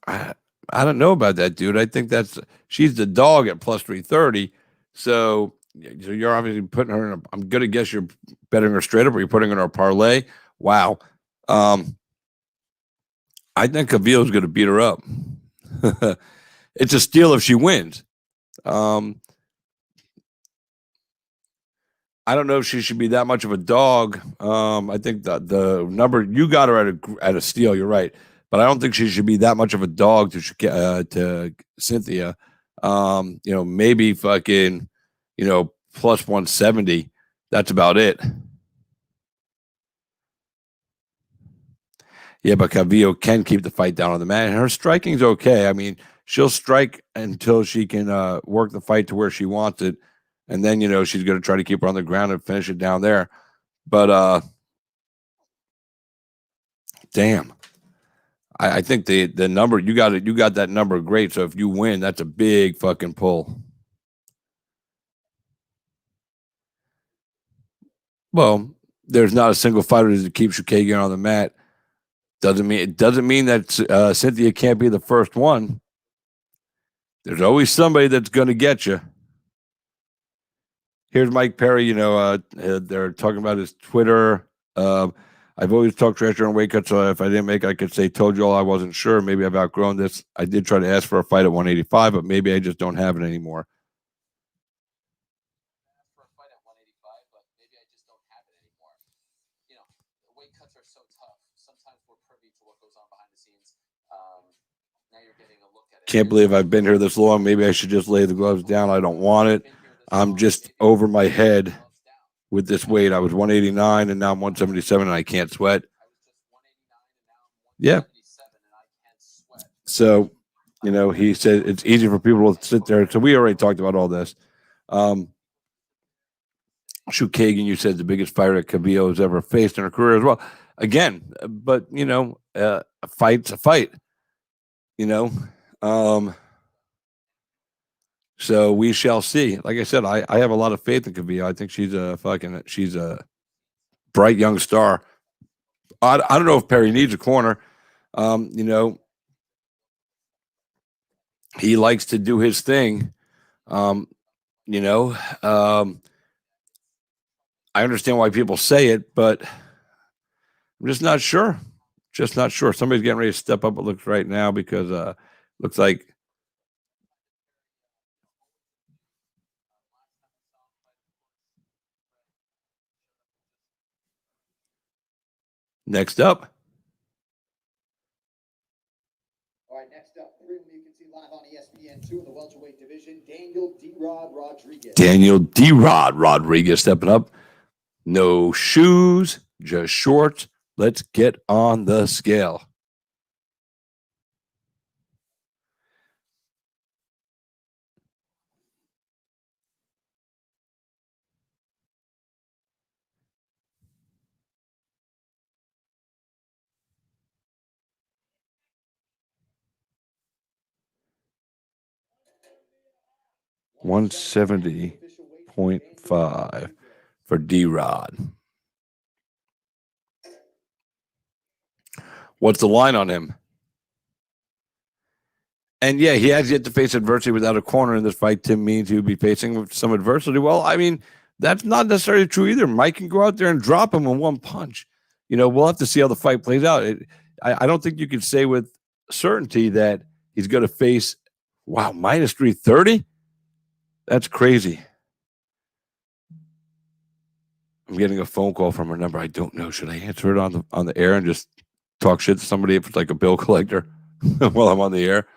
I don't know about that, dude. I think she's the dog at plus 330. So you're obviously putting her in I'm gonna guess you're betting her straight up, or you're putting her in a parlay. Wow. I think Cavillo's going to beat her up. It's a steal if she wins. I don't know if she should be that much of a dog. I think the number you got her at a steal. You're right, but I don't think she should be that much of a dog to Cynthia. Maybe fucking, plus 170. That's about it. Yeah, but Cavillo can keep the fight down on the mat. And her striking's okay. I mean, she'll strike until she can work the fight to where she wants it. And then, she's going to try to keep her on the ground and finish it down there. But damn. I think the number you got that number great. So if you win, that's a big fucking pull. Well, there's not a single fighter that keeps Chukagian on the mat. It doesn't mean that Cynthia can't be the first one. There's always somebody that's going to get you. Here's Mike Perry. They're talking about his Twitter. I've always talked trash on weight cuts, so if I didn't make it, I could say, told you all I wasn't sure. Maybe I've outgrown this. I did try to ask for a fight at 185, but maybe I just don't have it anymore. For a fight at 185, but maybe I just don't have it anymore. The weight cuts are so tough. Sometimes we're privy to what goes on behind the scenes. Now you're getting a look at it. Can't believe I've been here this long. Maybe I should just lay the gloves down. I don't want it. I'm just over my head with this weight. I was 189 and now I'm 177 and I can't sweat. Yeah. So, he said it's easy for people to sit there. So we already talked about all this. Chukagian, you said the biggest fighter that Cavillo has ever faced in her career as well. Again, but a fight's a fight. So we shall see. Like I said, I have a lot of faith in Cavillo. I think she's a bright young star. I don't know if Perry needs a corner. He likes to do his thing. I understand why people say it, but I'm just not sure. Somebody's getting ready to step up, it looks right now, because looks like next up. All right, next up, you can see live on ESPN2 in the welterweight division, Daniel D-Rod Rodriguez stepping up. No shoes, just shorts. Let's get on the scale. $170.5 for D-Rod. What's the line on him? And yeah, he has yet to face adversity without a corner in this fight. Tim means he would be facing some adversity. Well, I mean, that's not necessarily true either. Mike can go out there and drop him in one punch. We'll have to see how the fight plays out. I don't think you can say with certainty that he's going to face, minus 330? That's crazy. I'm getting a phone call from her number. I don't know. Should I answer it on the air and just talk shit to somebody if it's like a bill collector while I'm on the air?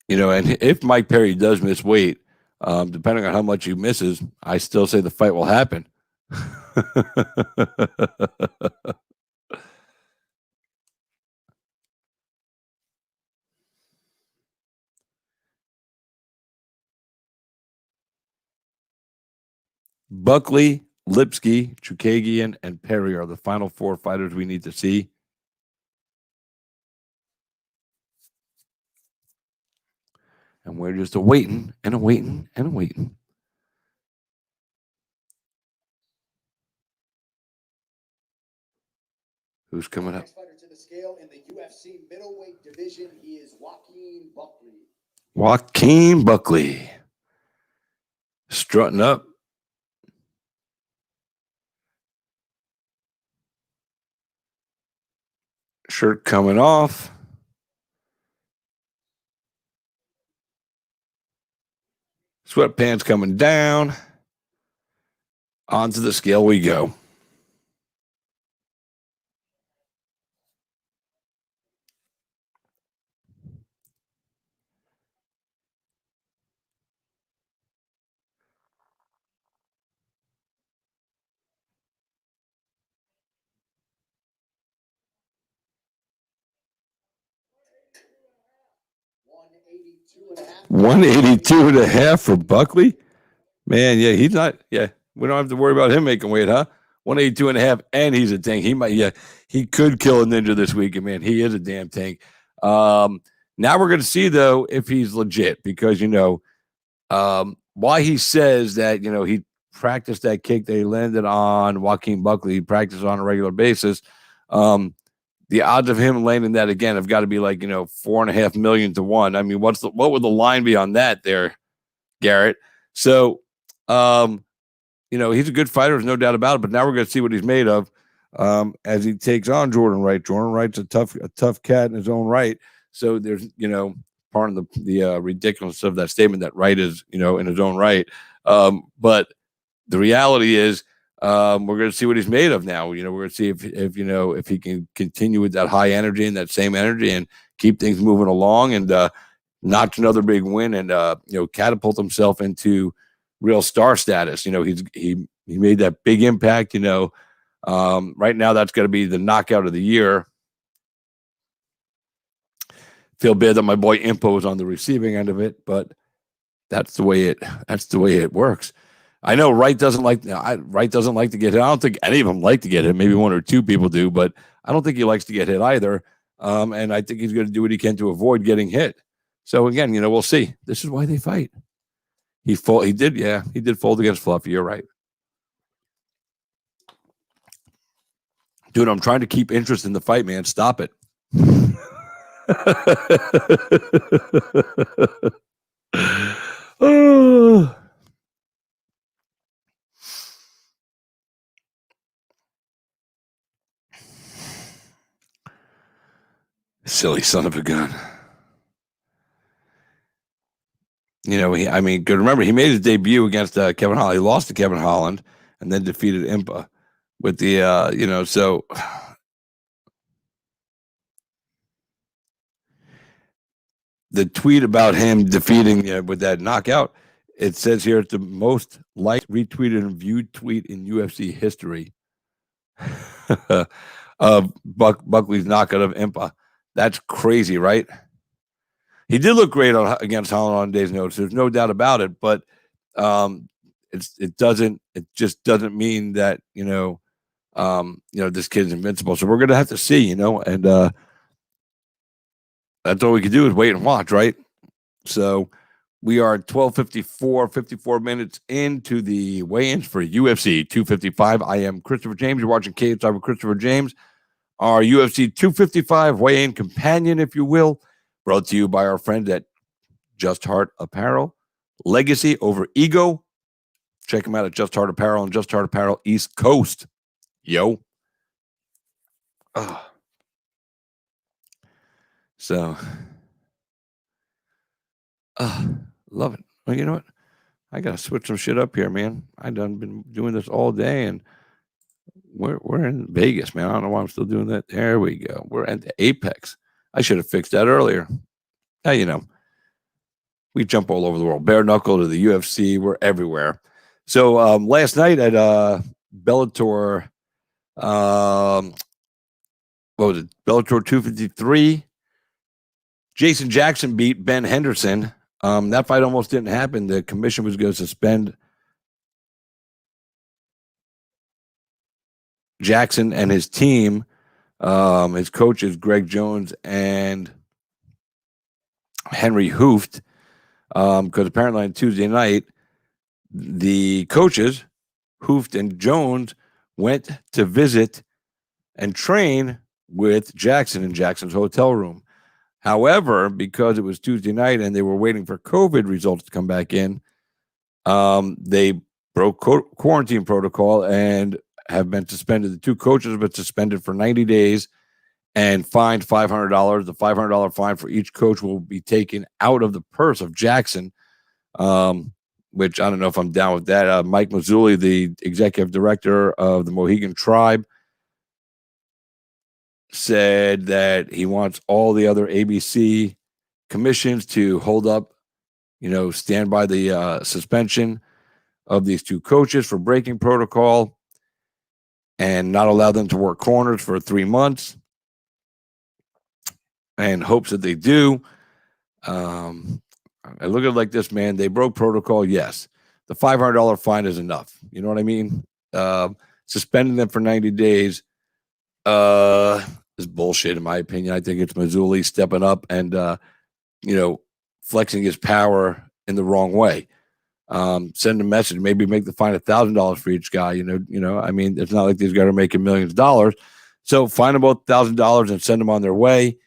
And if Mike Perry does miss weight, depending on how much he misses, I still say the fight will happen. Buckley, Lipsky, Chukagian, and Perry are the final four fighters we need to see. And we're just waiting and waiting and waiting. Who's coming up? Next fighter to the scale in the UFC middleweight division, he is Joaquin Buckley. Joaquin Buckley strutting up. Shirt coming off. Sweatpants coming down. Onto the scale we go. $182 and a half for Buckley. Man, yeah, he's not. Yeah, we don't have to worry about him making weight, huh? 182 and a half, and he's a tank. He might, yeah, he could kill a ninja this weekend, man. He is a damn tank. Now we're going to see though if he's legit, because why he says that he practiced that kick that he landed on Joaquin Buckley. He practiced on a regular basis. The odds of him landing that again have got to be like 4.5 million to 1. I mean, what would the line be on that there, Garrett? So, he's a good fighter, there's no doubt about it. But now we're going to see what he's made of as he takes on Jordan Wright. Jordan Wright's a tough cat in his own right. So there's part of the ridiculousness of that statement that Wright is in his own right. But the reality is we're going to see what he's made of now. We're going to see if he can continue with that high energy and that same energy and keep things moving along and notch another big win and catapult himself into real star status. He made that big impact. Right now that's got to be the knockout of the year. Feel bad that my boy Impo is on the receiving end of it, but that's the way it works. I know Wright doesn't like to get hit. I don't think any of them like to get hit. Maybe one or two people do, but I don't think he likes to get hit either. And I think he's going to do what he can to avoid getting hit. So again, we'll see. This is why they fight. He did fold against Fluffy. You're right. Dude, I'm trying to keep interest in the fight, man. Stop it. Oh. Silly son of a gun. Good. Remember, he made his debut against Kevin Holland. He lost to Kevin Holland and then defeated Impa with the, so the tweet about him defeating with that knockout, it says here it's the most liked, retweeted, and viewed tweet in UFC history of Buckley's knockout of Impa. That's crazy, right? He did look great against Holland on day's notice. There's no doubt about it, but it just doesn't mean that this kid's invincible. So we're gonna have to see, and that's all we can do is wait and watch, right? So we are 54 minutes into the weigh-ins for UFC 255. I am Christopher James. You're watching KSI with Christopher James, our UFC 255 weigh-in companion, if you will, brought to you by our friends at Just Heart Apparel. Legacy over ego. Check them out at Just Heart Apparel and Just Heart Apparel East Coast. Yo. So, love it. Well, you know what? I got to switch some shit up here, man. I done been doing this all day, and we're in Vegas, man. I don't know why I'm still doing that. There we go. We're at the Apex. I should have fixed that earlier. Now, we jump all over the world. Bare knuckle to the UFC. We're everywhere. So last night at Bellator, what was it? Bellator 253. Jason Jackson beat Ben Henderson. That fight almost didn't happen. The commission was going to suspend Jackson and his team, his coaches, Greg Jones and Henry Hooft, because apparently on Tuesday night, the coaches, Hooft and Jones, went to visit and train with Jackson in Jackson's hotel room. However, because it was Tuesday night and they were waiting for COVID results to come back in, they broke quarantine protocol and have been suspended. The two coaches have been suspended for 90 days and fined $500. The $500 fine for each coach will be taken out of the purse of Jackson, which I don't know if I'm down with that. Mike Mazzulli, the executive director of the Mohegan Tribe, said that he wants all the other ABC commissions to hold up, stand by the suspension of these two coaches for breaking protocol and not allow them to work corners for 3 months, and hopes that they do. I look at it like this, man. They broke protocol, yes. The $500 fine is enough. You know what I mean? Suspending them for 90 days is bullshit, in my opinion. I think it's Mazzulli stepping up and, flexing his power in the wrong way. Send a message, maybe make the fine $1,000 for each guy. I mean, it's not like these guys are making millions of dollars. So fine them both $1,000 and send them on their way.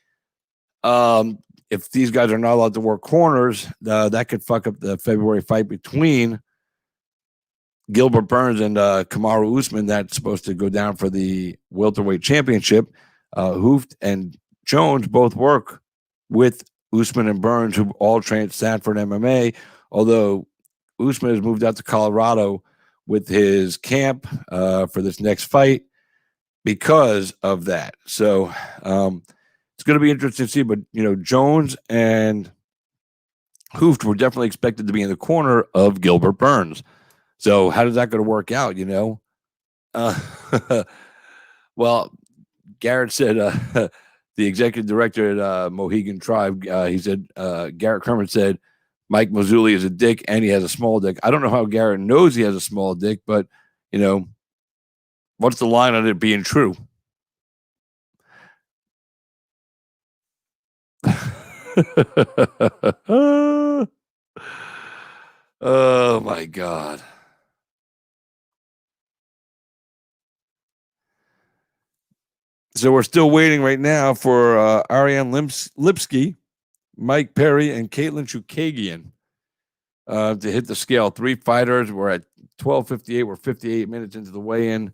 If these guys are not allowed to work corners, that could fuck up the February fight between Gilbert Burns and Kamaru Usman. That's supposed to go down for the welterweight championship. Hooft and Jones both work with Usman and Burns, who all train at Stanford MMA, although Usman has moved out to Colorado with his camp for this next fight because of that. So it's going to be interesting to see. But, Jones and Hooft were definitely expected to be in the corner of Gilbert Burns. So how does that going to work out, Well, Garrett said, the executive director at Mohegan Tribe, he said, Garrett Kermit said, Mike Mazzulli is a dick and he has a small dick. I don't know how Garrett knows he has a small dick, but, what's the line on it being true? Oh, my God. So we're still waiting right now for Ariane Lipsky, Mike Perry, and Caitlin Chukagian to hit the scale. 3 fighters. We're at 12:58. We're 58 minutes into the weigh-in.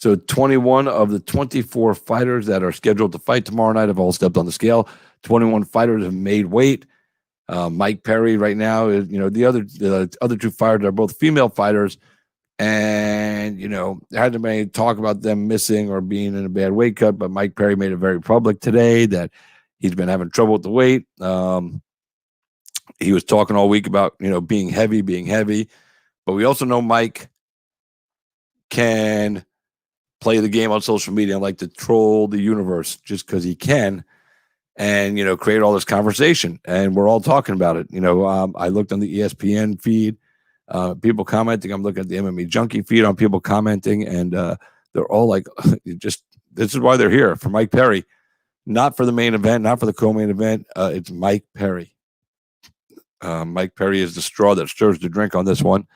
So 21 of the 24 fighters that are scheduled to fight tomorrow night have all stepped on the scale. 21 fighters have made weight. Mike Perry right now is, the other 2 fighters are both female fighters. And, there hasn't been any talk about them missing or being in a bad weight cut, but Mike Perry made it very public today that he's been having trouble with the weight. He was talking all week about, being heavy. But we also know Mike can play the game on social media and like to troll the universe just because he can and, create all this conversation. And we're all talking about it. I looked on the ESPN feed, people commenting. I'm looking at the MMA Junkie feed on people commenting, and they're all like, this is why they're here, for Mike Perry, not for the main event, not for the co-main event. It's Mike Perry. Mike Perry is the straw that stirs the drink on this one.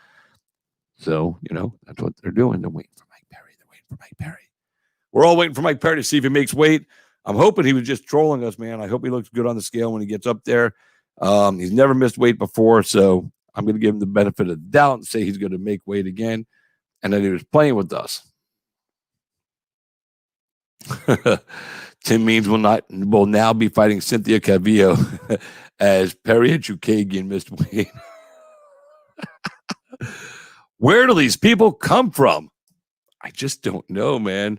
So, that's what they're doing. They're waiting for Mike Perry. We're all waiting for Mike Perry to see if he makes weight. I'm hoping he was just trolling us, man. I hope he looks good on the scale when he gets up there. He's never missed weight before, so I'm going to give him the benefit of the doubt and say he's going to make weight again, and that he was playing with us. Tim Means will now be fighting Cynthia Calvillo as Perry and Chukagian missed weight. Where do these people come from? I just don't know, man.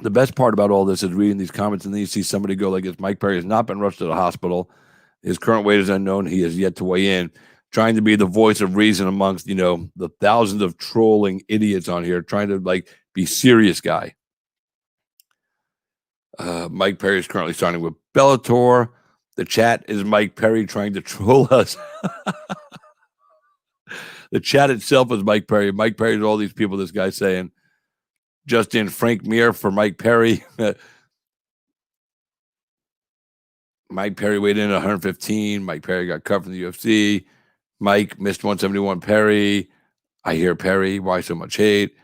The best part about all this is reading these comments, and then you see somebody go like this: Mike Perry has not been rushed to the hospital. His current weight is unknown. He has yet to weigh in. Trying to be the voice of reason amongst, the thousands of trolling idiots on here, trying to be serious guy. Mike Perry is currently signing with Bellator. The chat is Mike Perry trying to troll us. The chat itself is Mike Perry. Mike Perry is all these people this guy's saying. Just in Frank Mir for Mike Perry. Mike Perry weighed in at 115. Mike Perry got cut from the UFC. Mike missed 171. Perry. I hear Perry. Why so much hate?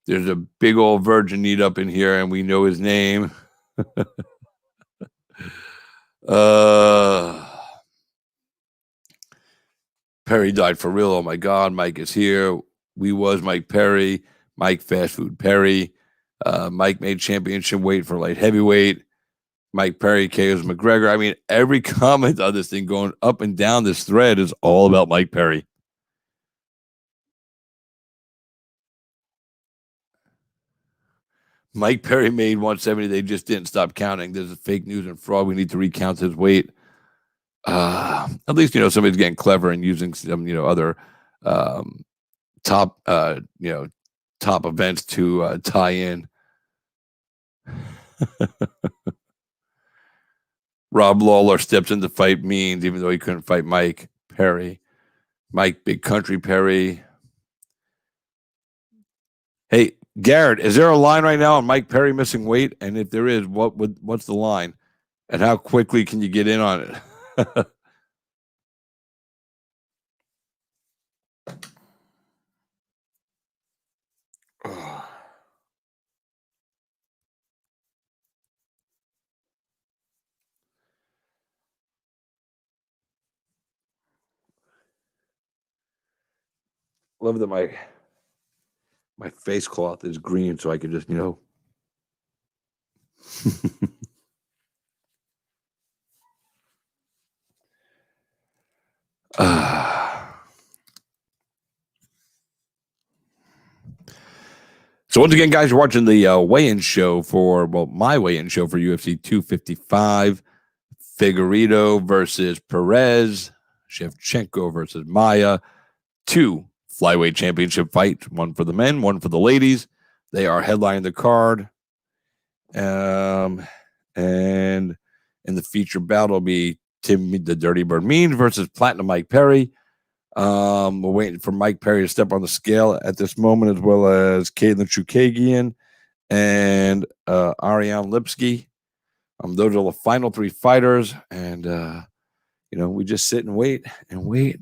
There's a big old virgin need up in here, and we know his name. Perry died for real. Oh my God, Mike is here. We was Mike Perry. Mike Fast Food Perry. Mike made championship weight for light heavyweight. Mike Perry KOs McGregor. I mean, every comment on this thing going up and down this thread is all about Mike Perry. Mike Perry made 170. They just didn't stop counting. There's a fake news and fraud. We need to recount his weight. At least, somebody's getting clever and using some, other top, top events to tie in. Rob Lawler steps into fight Means, even though he couldn't fight Mike Perry. Mike Big Country Perry. Hey, Garrett, is there a line right now on Mike Perry missing weight? And if there is, what's the line? And how quickly can you get in on it? Love that my face cloth is green, so I can just, So once again, guys, you're watching the weigh-in show my weigh-in show for UFC 255. Figueiredo versus Perez. Shevchenko versus Maia. 2 flyweight championship fights, one for the men, one for the ladies. They are headlining the card. And in the feature bout will be Tim the Dirty Bird Means versus Platinum Mike Perry. We're waiting for Mike Perry to step on the scale at this moment, as well as Caitlin Chukagian and Ariane Lipsky. Those are the final 3 fighters, and we just sit and wait and wait.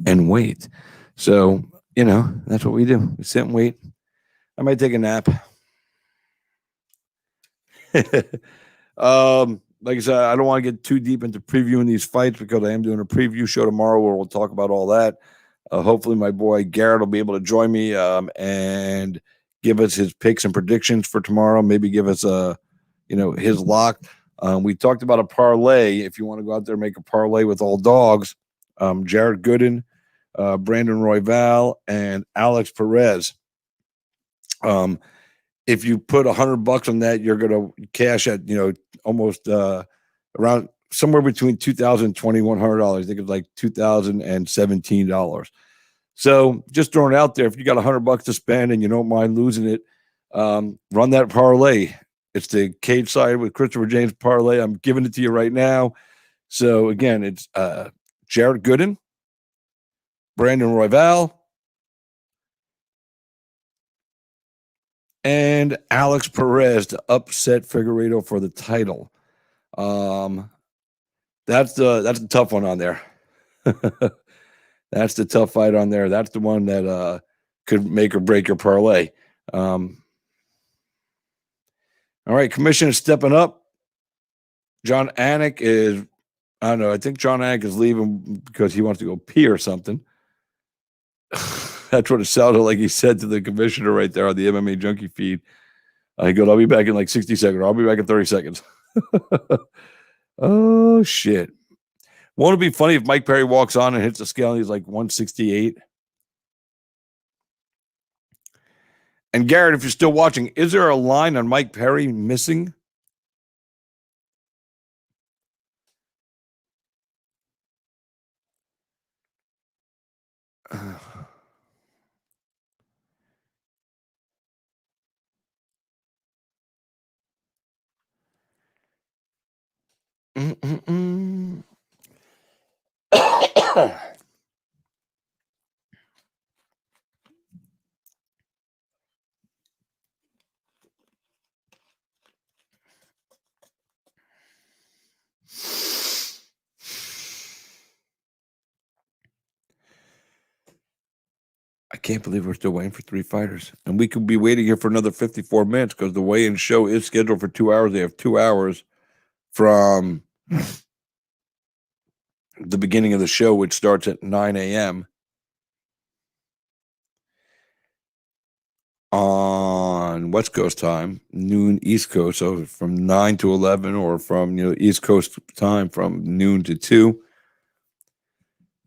And wait. So, that's what we do. We sit and wait. I might take a nap. Like I said, I don't want to get too deep into previewing these fights because I am doing a preview show tomorrow where we'll talk about all that. Hopefully my boy Garrett will be able to join me and give us his picks and predictions for tomorrow. Maybe give us his lock. We talked about a parlay. If you want to go out there and make a parlay with all dogs, Jared Gooden, Brandon Royval, and Alex Perez. If you put $100 on that, you're going to cash at, almost around somewhere between $2,000 and $2,100. I think it's like $2,017. So just throwing it out there, if you got $100 to spend and you don't mind losing it, run that parlay. It's the Cage Side with Christopher James parlay. I'm giving it to you right now. So again, it's Jared Gooden, Brandon Royval, and Alex Perez to upset Figueiredo for the title. That's the tough one on there. That's the tough fight on there. That's the one that could make or break your parlay. All right, commission is stepping up. John Anik is, I don't know, I think John Anik is leaving because he wants to go pee or something. That's what it sounded like he said to the commissioner right there on the MMA Junkie feed. He goes, I'll be back in like 60 seconds. I'll be back in 30 seconds. Oh, shit. Won't it be funny if Mike Perry walks on and hits the scale and he's like 168? And Garrett, if you're still watching, is there a line on Mike Perry missing? can't believe we're still waiting for 3 fighters. And we could be waiting here for another 54 minutes because the weigh-in show is scheduled for 2 hours. They have 2 hours from the beginning of the show, which starts at 9 a.m. on West Coast time, noon East Coast. So from 9 to 11, or from East Coast time from noon to 2.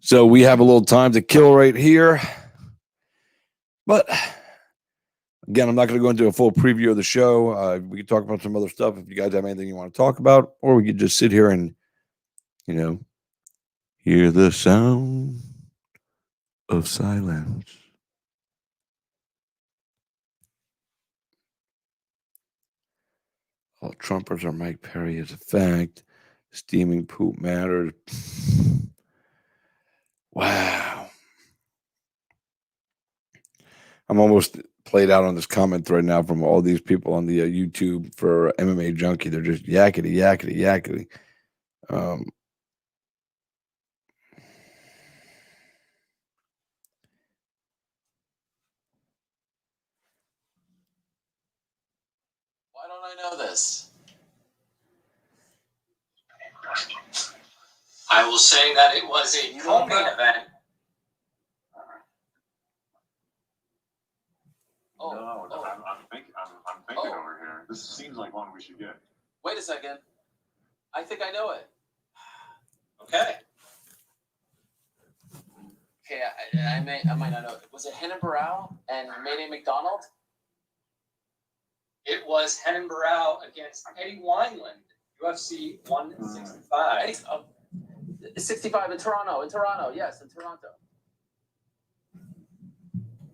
So we have a little time to kill right here. But again, I'm not going to go into a full preview of the show. We can talk about some other stuff if you guys have anything you want to talk about, or we could just sit here and, hear the sound of silence. All Trumpers are Mike Perry is a fact. Steaming poop matters. Wow. I'm almost played out on this comment thread now from all these people on the YouTube for MMA Junkie. They're just yakety, yakety, yakety. Why don't I know this? I will say that it was a co-main event. I'm thinking over here. This seems like one we should get. Wait a second. I think I know it. Okay. Okay, I might not know it. Was it Henan Barrow and Mayday McDonald? It was Henan Barrow against Eddie Wineland, UFC 165. 65 in Toronto. Yes, in Toronto.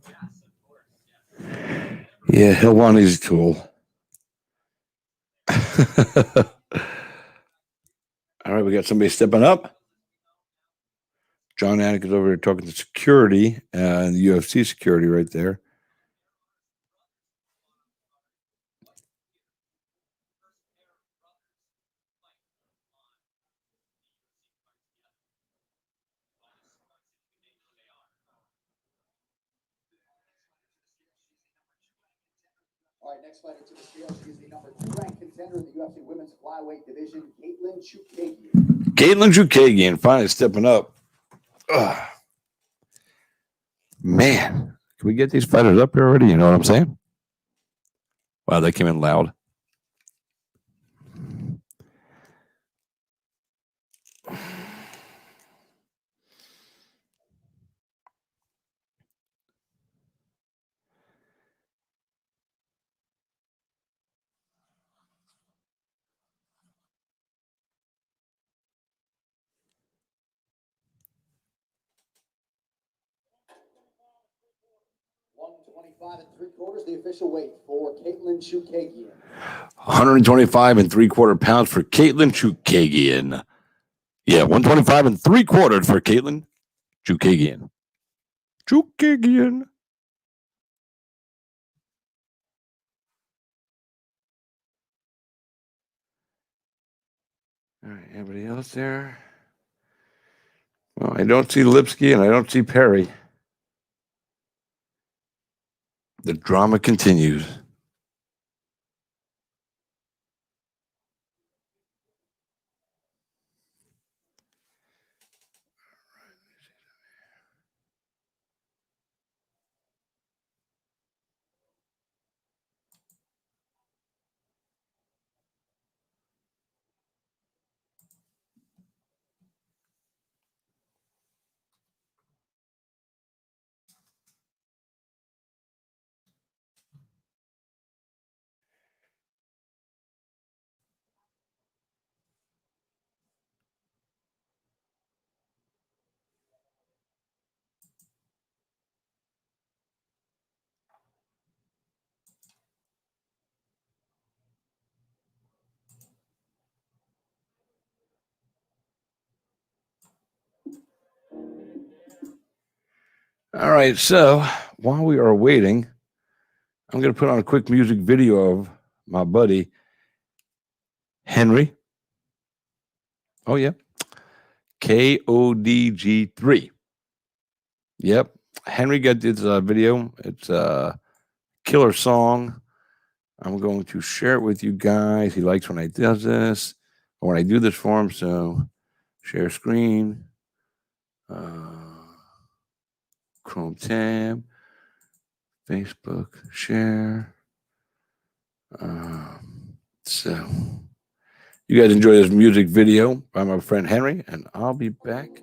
Yes, of course. Yes. Yeah, he'll want his tool. All right, we got somebody stepping up. John Anik is over here talking to security, and the UFC security right there. All right, next fighter to the scale. She is the number 2 ranked contender in the UFC women's flyweight division, Caitlin Chookagian. Caitlin Chookagian finally stepping up. Ugh. Man, can we get these fighters up here already? You know what I'm saying? Wow, they came in loud. $125 3/4, the official weight for Caitlin Chookagian. 125 3/4 pounds for Caitlin Chookagian. Yeah, 125 3/4 for Caitlin Chookagian. Chookagian. All right, anybody else there? Well, I don't see Lipsky and I don't see Perry. The drama continues. All right, so while we are waiting, I'm going to put on a quick music video of my buddy, Henry. Oh, yeah. KODG3. Yep. Henry got this video. It's a killer song. I'm going to share it with you guys. He likes when I do this, or when I do this for him. So share screen, Chrome tab, Facebook, share. So you guys enjoy this music video by my friend Henry, and I'll be back.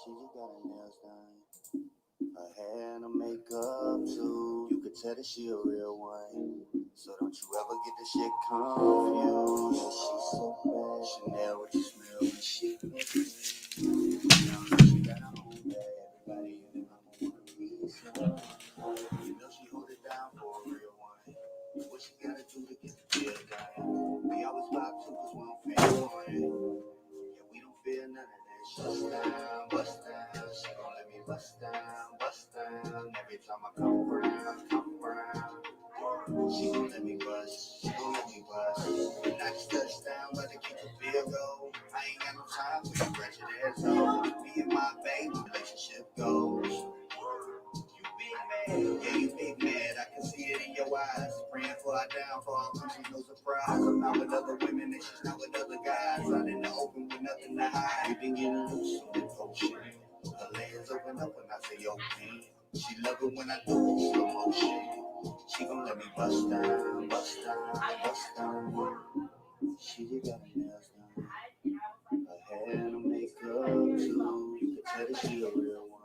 She just got her nails done, her hair and her makeup too. You could tell that she a real one, so don't you ever get the shit confused. Yeah, she's so bad. Chanel, what you smell when she she got her own bag. Everybody in the mama want a piece of her. You know she hold it down for a real one. What she gotta do to get the deal done? We always vibe too, cause we don't feel one. Yeah, we don't feel none of that. Bust down, she gon' let me bust down. Every time I come around, she gon' let me bust, And I just touch down, let her keep the feel go. I ain't got no time for you wretched assholes. Me and my baby, relationship goes. You big mad, yeah, you big mad. I can see it in your eyes. Praying for our downfall, come she's no surprise. I'm not with other women and she's not with other guys. Out in the open with nothing to hide. We been getting loose on the ocean. Her legs open up when I say open. She love it when I do it slow motion. She gon' let me bust down. She just got her nails done. Her hair and her makeup too. You can tell that she a real one.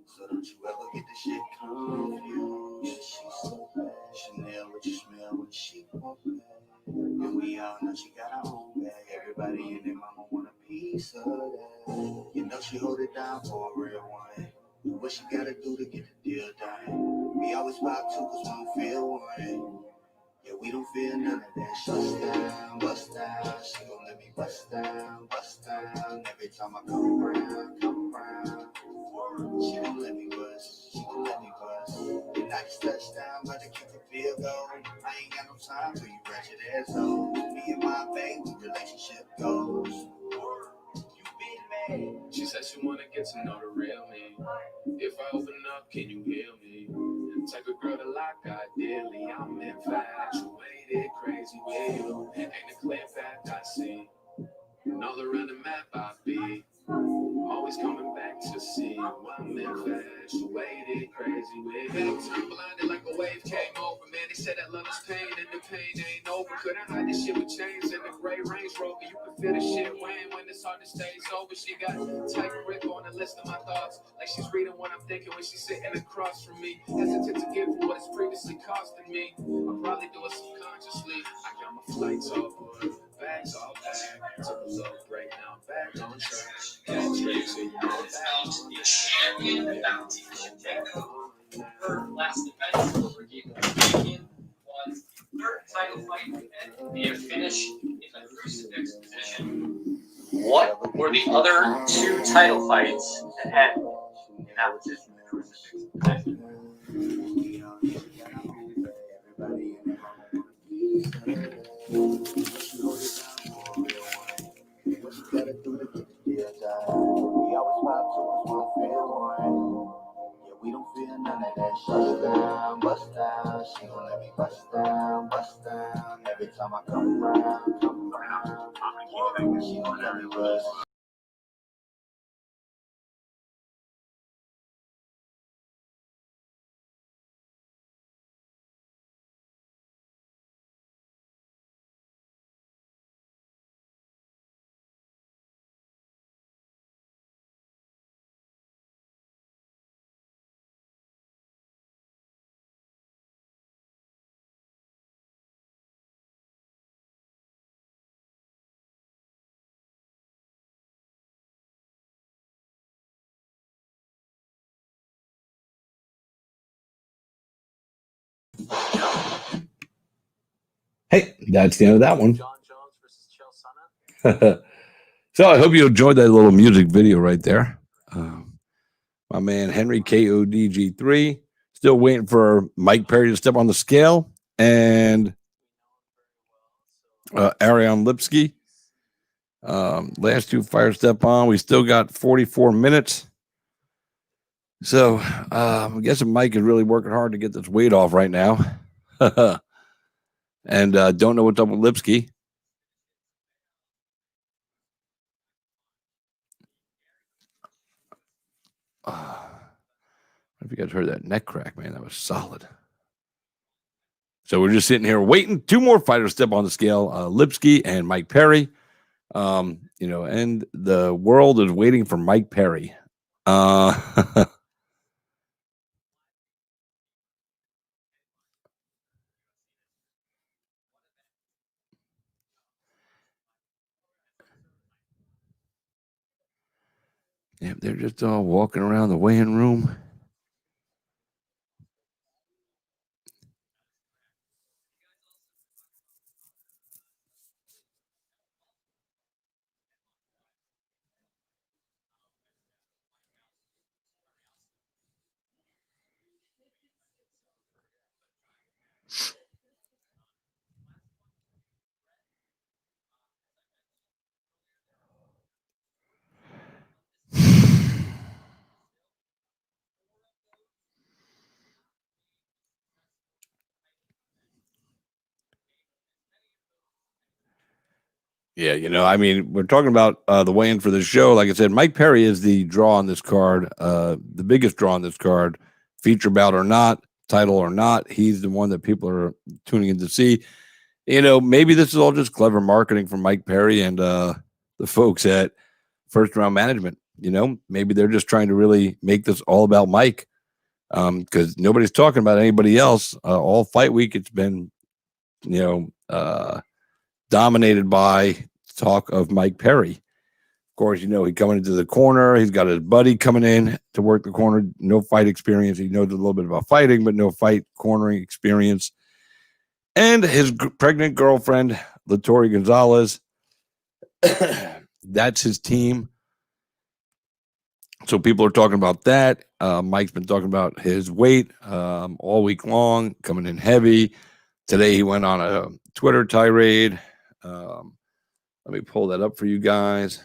So don't you ever get the shit confused. Yeah, she's so bad. Chanel, what you smell when she walk back. And we all know she got her own bag. Everybody in their mama want a piece of that. You know she hold it down for a real one. What she gotta do to get the deal done? We always vibe too, cause we don't feel one. Yeah, we don't feel none of that. Bust down. She gon' let me bust down. Every time I come around. She gon' let me bust. And I just touch down, but to keep the feel going. I ain't got no time for you wretched assholes. Me and my baby, relationship goes. You been mad. She said she wanna get to know the real me. If I open up, can you hear me? Type of girl to lock ideally. I'm infatuated, crazy with you. Ain't a clear path I see. And all around the map I be. Always coming back to see you. I'm infatuated, crazy with you. Turned blinded like a wave came over. Man, they said that love is pain and the pain ain't over. Couldn't hide this shit with chains and the gray Range Rover. You can feel the shit weighing when it's hard to stay sober. She got tight grip on the list of my thoughts. Like she's reading what I'm thinking when she's sitting across from me. Hesitant to give what it's previously costing me. I'll probably do it subconsciously. I got my flights all booked. Bags all packed. Took a little break, now I'm back on track. Champion bounty. Her last event for Canadian was the third title fight via finish in the crucifix position. What were the other two title fights that had in that position? Crucifix position. Gotta do to get the deal done. We always vibe so we don't feel one. Yeah, we don't feel none of that. Bust down. She gon' let me bust down. Every time I come around. She gon' let me bust. Hey, that's the end of that one. John Jones versus Chael Sonnen. So I hope you enjoyed that little music video right there. My man Henry KODG3 still waiting for Mike Perry to step on the scale. and Ariane Lipsky. Last two fire step on. We still got 44 minutes. So I'm guessing Mike is really working hard to get this weight off right now. And don't know what's up with Lipsky. If you guys heard that neck crack, man, that was solid. So we're just sitting here waiting. Two more fighters step on the scale, Lipsky and Mike Perry. And the world is waiting for Mike Perry. Yeah, they're just all walking around the weighing room. Yeah, we're talking about the weigh-in for the show. Like I said, Mike Perry is the draw on this card, the biggest draw on this card, feature bout or not, title or not. He's the one that people are tuning in to see. Maybe this is all just clever marketing from Mike Perry and the folks at First Round Management. Maybe they're just trying to really make this all about Mike, because nobody's talking about anybody else. All fight week, it's been, dominated by talk of Mike Perry. Of course, he coming into the corner. He's got his buddy coming in to work the corner. No fight experience. He knows a little bit about fighting, but no fight cornering experience. And his pregnant girlfriend, Latori Gonzalez. That's his team. So people are talking about that. Mike's been talking about his weight all week long, coming in heavy. Today he went on a Twitter tirade. Let me pull that up for you guys.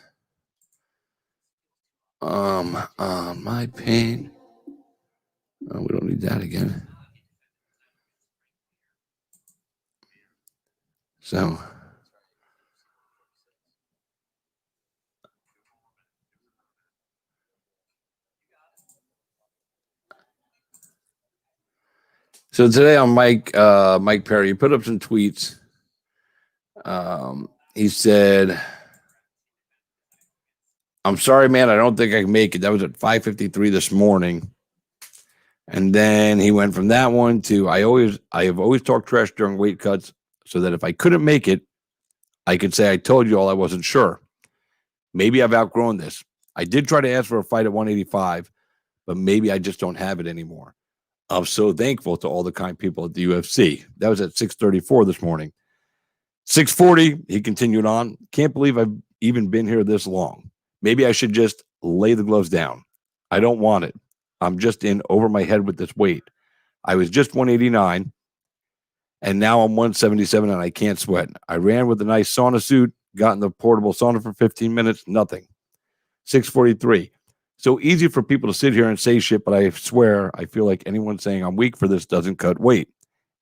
My pain. Oh, we don't need that again. So today on Mike Perry, he put up some tweets. He said, "I'm sorry, man. I don't think I can make it." That was at 5:53 this morning. And then he went from that one to, I have always talked trash during weight cuts so that if I couldn't make it, I could say I told you all I wasn't sure. Maybe I've outgrown this. I did try to ask for a fight at 185, but maybe I just don't have it anymore. I'm so thankful to all the kind people at the UFC. That was at 6:34 this morning. 6:40, he continued on. Can't believe I've even been here this long. Maybe I should just lay the gloves down. I don't want it. I'm just in over my head with this weight. I was just 189, and now I'm 177, and I can't sweat. I ran with a nice sauna suit, got in the portable sauna for 15 minutes, nothing. 6:43. So easy for people to sit here and say shit, but I swear I feel like anyone saying I'm weak for this doesn't cut weight.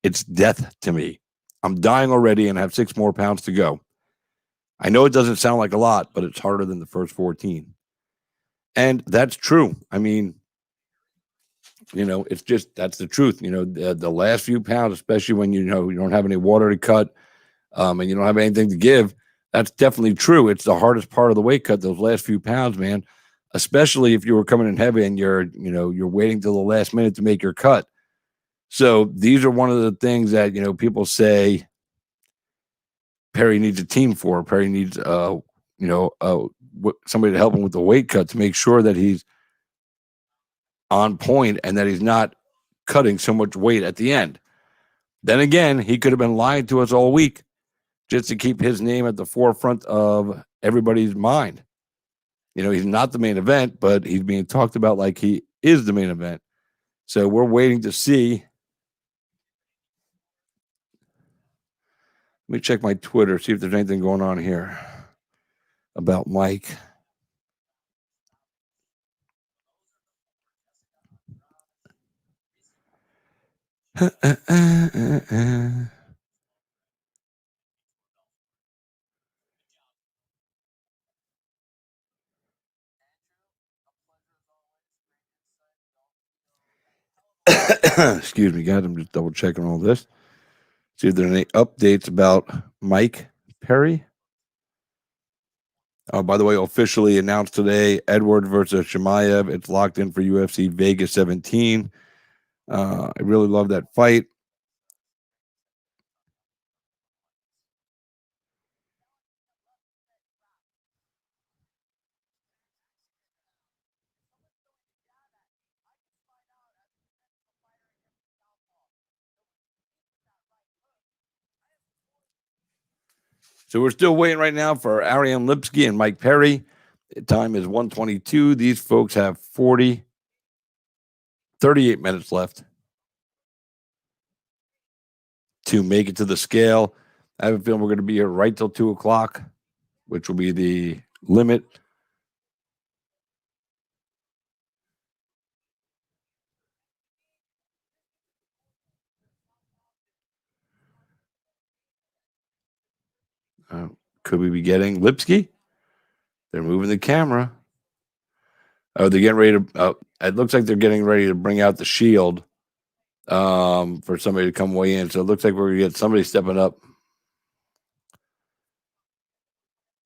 It's death to me. I'm dying already and have 6 more pounds to go. I know it doesn't sound like a lot, but it's harder than the first 14. And that's true. It's just, that's the truth. The last few pounds, especially when you don't have any water to cut, and you don't have anything to give, that's definitely true. It's the hardest part of the weight cut, those last few pounds, man. Especially if you were coming in heavy and you're waiting till the last minute to make your cut. So these are one of the things that people say Perry needs a team for. Perry needs somebody to help him with the weight cut to make sure that he's on point and that he's not cutting so much weight at the end. Then again, he could have been lying to us all week just to keep his name at the forefront of everybody's mind. He's not the main event, but he's being talked about like he is the main event. So we're waiting to see Let me check my Twitter, see if there's anything going on here about Mike. Excuse me, guys. I'm just double checking all this. See if there's any updates about Mike Perry. Oh, by the way, officially announced today, Edward versus Shemaev. It's locked in for UFC Vegas 17. I really love that fight. So we're still waiting right now for Ariane Lipsky and Mike Perry. The time is 1:22. These folks have 38 minutes left to make it to the scale. I have a feeling we're going to be here right till 2 o'clock, which will be the limit. Could we be getting Lipsky? They're moving the camera. Oh, they're getting ready to. It looks like they're getting ready to bring out the shield for somebody to come weigh in. So it looks like we're going to get somebody stepping up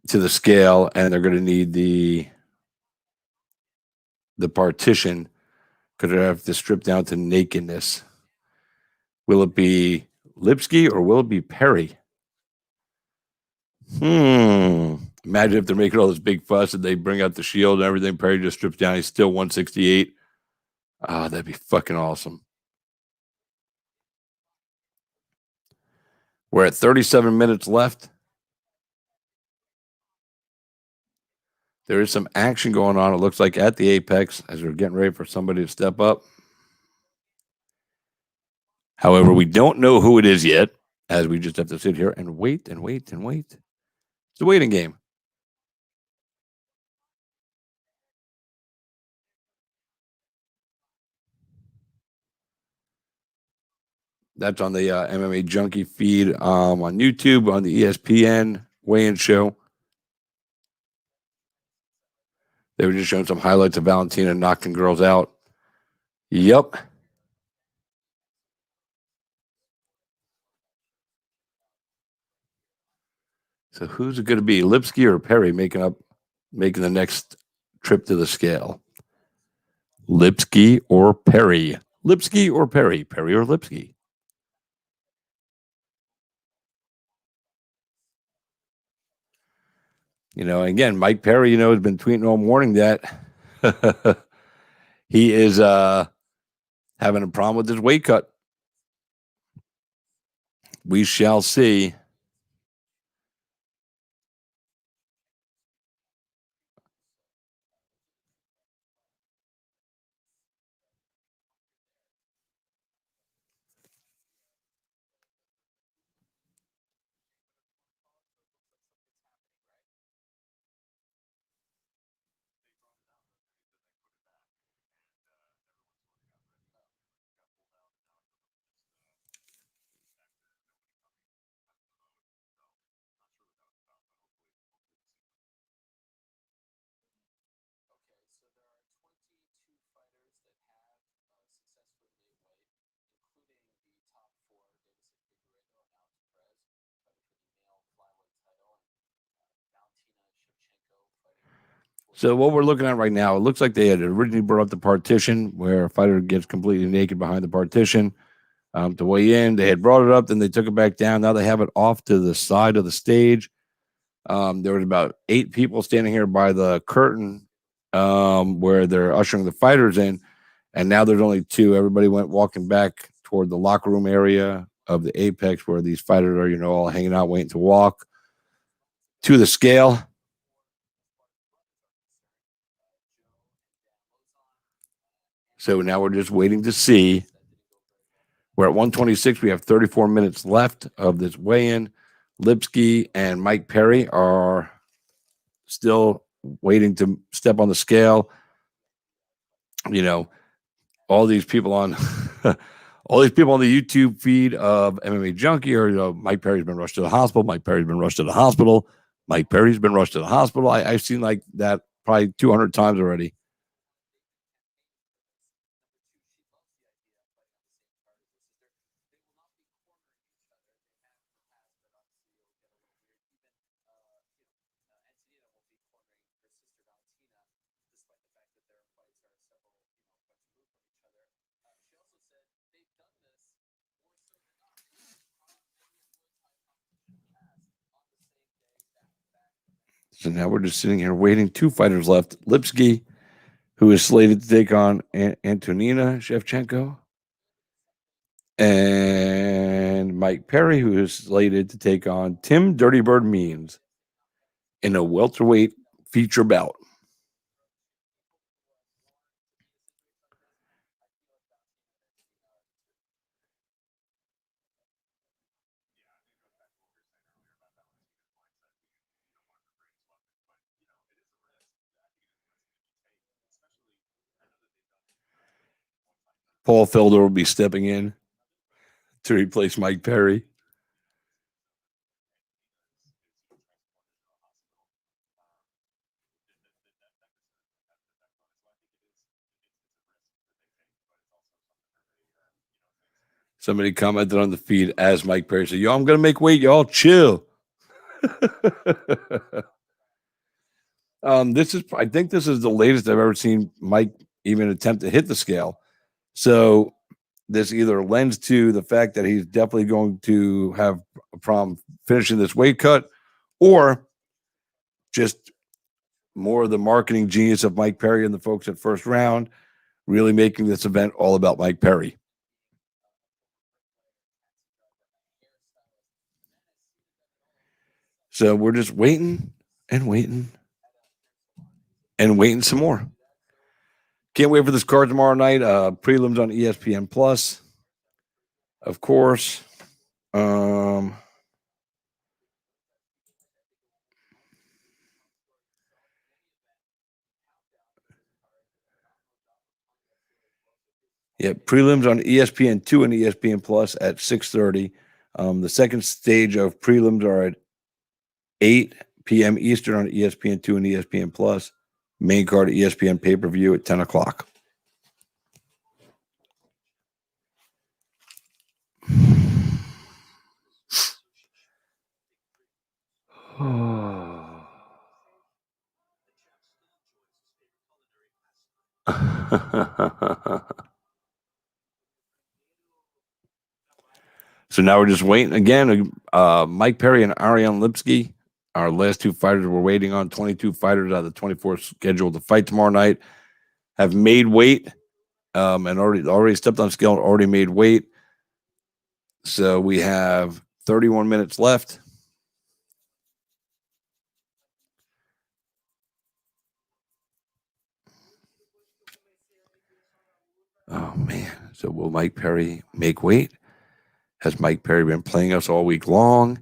to the scale, and they're going to need the partition because they have to strip down to nakedness. Will it be Lipsky or will it be Perry? Imagine if they're making all this big fuss and they bring out the shield and everything. Perry just strips down. He's still 168. Ah, that'd be fucking awesome. We're at 37 minutes left. There is some action going on, it looks like, at the Apex as we're getting ready for somebody to step up. However, we don't know who it is yet, as we just have to sit here and wait and wait and wait. It's a waiting game. That's on the MMA Junkie feed on YouTube, on the ESPN weigh-in show. They were just showing some highlights of Valentina knocking girls out. Yep. So who's it going to be, Lipsky or Perry making the next trip to the scale? Lipsky or Perry? Lipsky or Perry? Perry or Lipsky? Again, Mike Perry, has been tweeting all morning that he is having a problem with his weight cut. We shall see. So what we're looking at right now, it looks like they had originally brought up the partition where a fighter gets completely naked behind the partition to weigh in. They had brought it up, then they took it back down. Now they have it off to the side of the stage. There was about 8 people standing here by the curtain where they're ushering the fighters in, and now there's only 2. Everybody went walking back toward the locker room area of the Apex where these fighters are, all hanging out, waiting to walk to the scale. So now we're just waiting to see. We're at 126. We have 34 minutes left of this weigh-in. Lipsky and Mike Perry are still waiting to step on the scale. You know, all these people on all these people on the YouTube feed of MMA Junkie are, Mike Perry's been rushed to the hospital. Mike Perry's been rushed to the hospital. Mike Perry's been rushed to the hospital. I've seen like that probably 200 times already. So now we're just sitting here waiting. 2 fighters left. Lipsky, who is slated to take on Antonina Shevchenko, and Mike Perry, who is slated to take on Tim Dirty Bird Means in a welterweight feature bout. Paul Felder will be stepping in to replace Mike Perry. Somebody commented on the feed as Mike Perry said, "Yo, I'm going to make weight. Y'all chill." I think this is the latest I've ever seen Mike even attempt to hit the scale. So this either lends to the fact that he's definitely going to have a problem finishing this weight cut, or just more of the marketing genius of Mike Perry and the folks at First Round really making this event all about Mike Perry. So we're just waiting and waiting and waiting some more. Can't wait for this card tomorrow night. Prelims on ESPN Plus, of course. Yeah, prelims on ESPN2 and ESPN Plus at 6:30. The second stage of prelims are at 8 p.m. Eastern on ESPN2 and ESPN Plus. Main card ESPN pay-per-view at 10 o'clock. So now we're just waiting again. Mike Perry and Ariane Lipsky, our last 2 fighters we're waiting on. 22 fighters out of the 24 scheduled to fight tomorrow night have made weight, and already stepped on scale and already made weight. So we have 31 minutes left. Oh man! So will Mike Perry make weight? Has Mike Perry been playing us all week long?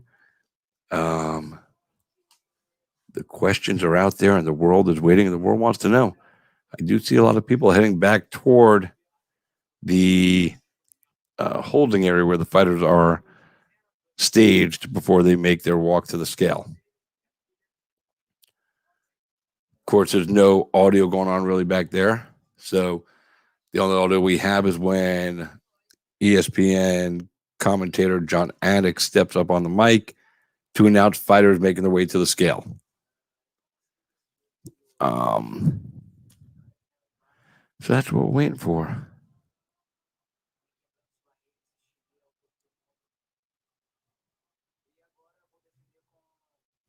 The questions are out there, and the world is waiting, and the world wants to know. I do see a lot of people heading back toward the holding area where the fighters are staged before they make their walk to the scale. Of course, there's no audio going on really back there. So the only audio we have is when ESPN commentator John Anik steps up on the mic to announce fighters making their way to the scale. So that's what we're waiting for.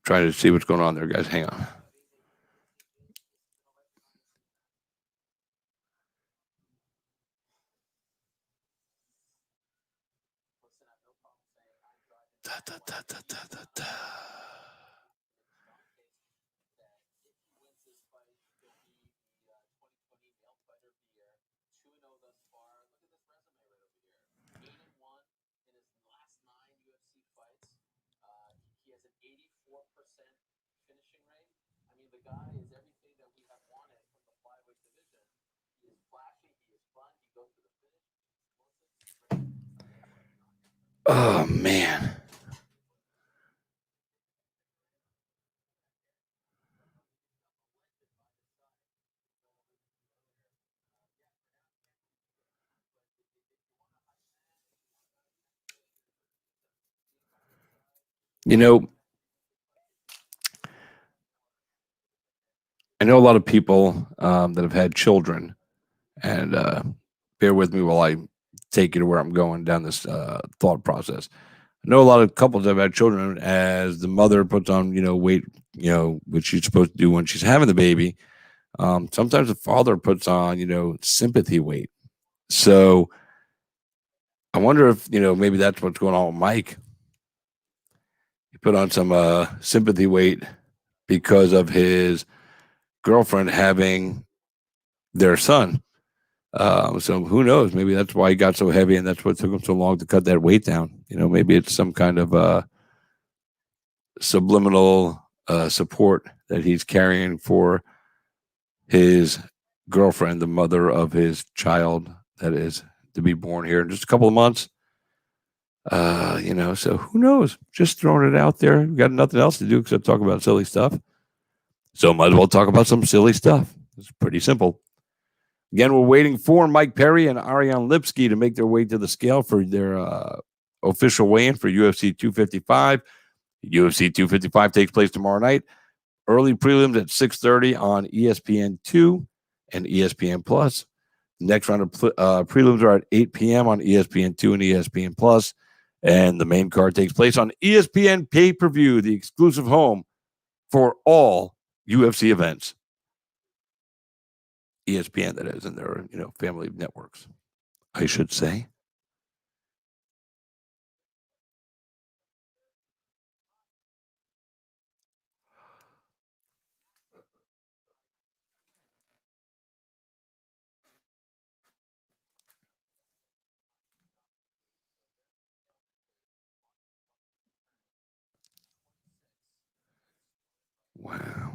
Trying to see what's going on there, guys. Hang on. Oh man. You know, I know a lot of people that have had children, and bear with me while I take you to where I'm going down this thought process. I know a lot of couples that have had children as the mother puts on, weight, which she's supposed to do when she's having the baby. Sometimes the father puts on, sympathy weight. So I wonder if, maybe that's what's going on with Mike. He put on some sympathy weight because of his girlfriend having their son. So who knows? Maybe that's why he got so heavy, and that's what took him so long to cut that weight down. Maybe it's some kind of subliminal support that he's carrying for his girlfriend, the mother of his child that is to be born here in just a couple of months. So who knows? Just throwing it out there. We got nothing else to do except talk about silly stuff. So might as well talk about some silly stuff. It's pretty simple. Again, we're waiting for Mike Perry and Ariane Lipsky to make their way to the scale for their official weigh-in for UFC 255. UFC 255 takes place tomorrow night. Early prelims at 6:30 on ESPN2 and ESPN Plus. The next round of prelims are at 8 p.m. on ESPN2 and ESPN Plus. And the main card takes place on ESPN Pay-Per-View, the exclusive home for all UFC events. ESPN, that is, and their family of networks, I should say. Wow.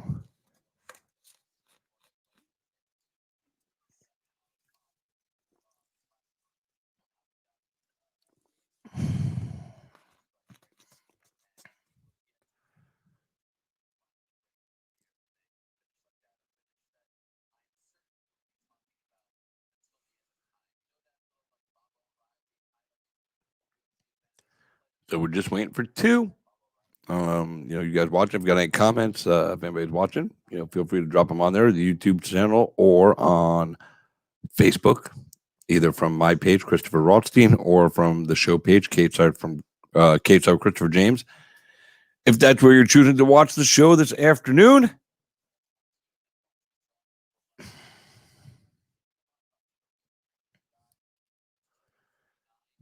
So we're just waiting for two. You guys watching, if you got any comments, if anybody's watching, feel free to drop them on there, the YouTube channel, or on Facebook, either from my page, Christopher Rothstein, or from the show page, Kate Side from Kate Side Christopher James. If that's where you're choosing to watch the show this afternoon,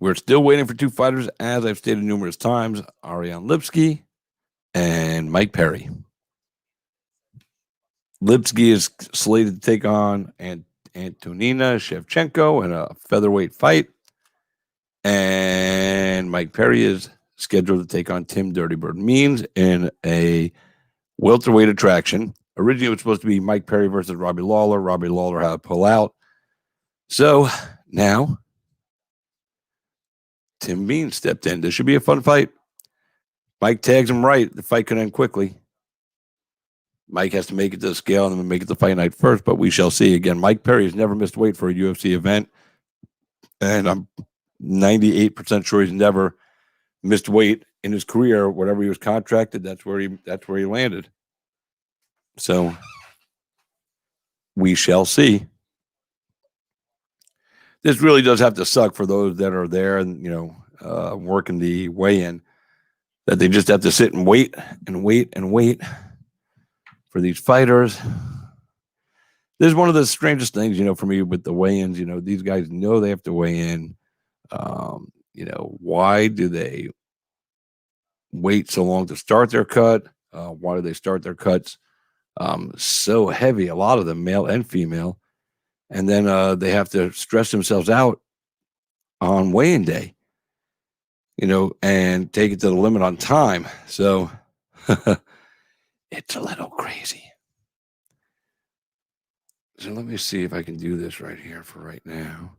we're still waiting for two fighters, as I've stated numerous times, Ariane Lipsky and Mike Perry. Lipsky is slated to take on Antonina Shevchenko in a featherweight fight. And Mike Perry is scheduled to take on Tim Dirty Bird Means in a welterweight attraction. Originally, it was supposed to be Mike Perry versus Robbie Lawler. Robbie Lawler had to pull out. So now Tim Means stepped in. This should be a fun fight. Mike tags him right. The fight can end quickly. Mike has to make it to the scale and then make it to fight night first, but we shall see. Again, Mike Perry has never missed weight for a UFC event, and I'm 98% sure he's never missed weight in his career. Whatever he was contracted, that's where he landed. So we shall see. This really does have to suck for those that are there and working the weigh-in, that they just have to sit and wait and wait and wait for these fighters. This is one of the strangest things, for me with the weigh-ins. These guys know they have to weigh in. Why do they wait so long to start their cut? Why do they start their cuts so heavy, a lot of them, male and female, and then they have to stress themselves out on weigh-in day, and take it to the limit on time. So it's a little crazy. So let me see if I can do this right here for right now.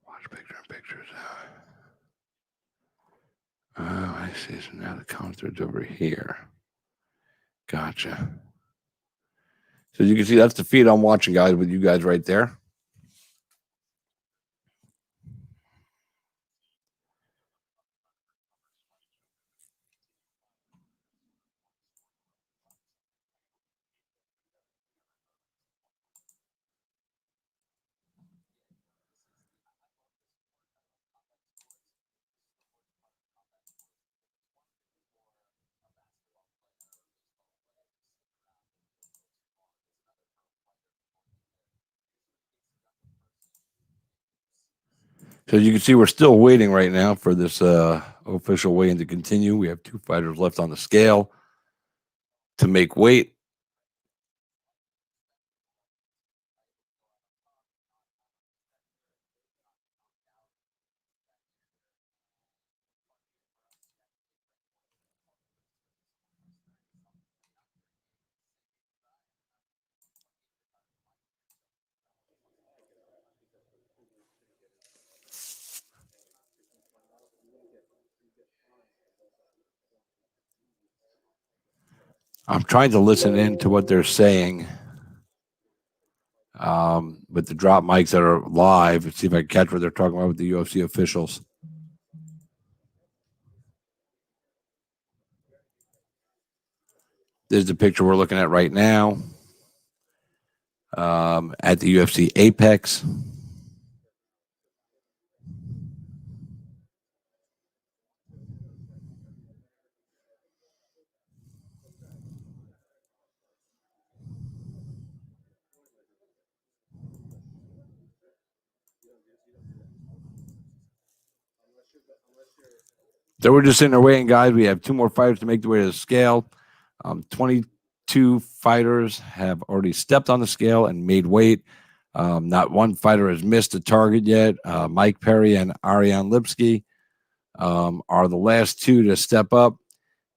Watch pictures. Oh, I see. So now the concert's over here. Gotcha. So you can see that's the feed I'm watching, guys, with you guys right there. So you can see we're still waiting right now for this official weigh-in to continue. We have 2 fighters left on the scale to make weight. I'm trying to listen in to what they're saying with the drop mics that are live and see if I can catch what they're talking about with the UFC officials. There's the picture we're looking at right now at the UFC Apex. So we're just sitting there waiting, guys. We have 2 more fighters to make the way to the scale. 22 fighters have already stepped on the scale and made weight. Not one fighter has missed a target yet. Mike Perry and Ariane Lipsky are the last 2 to step up.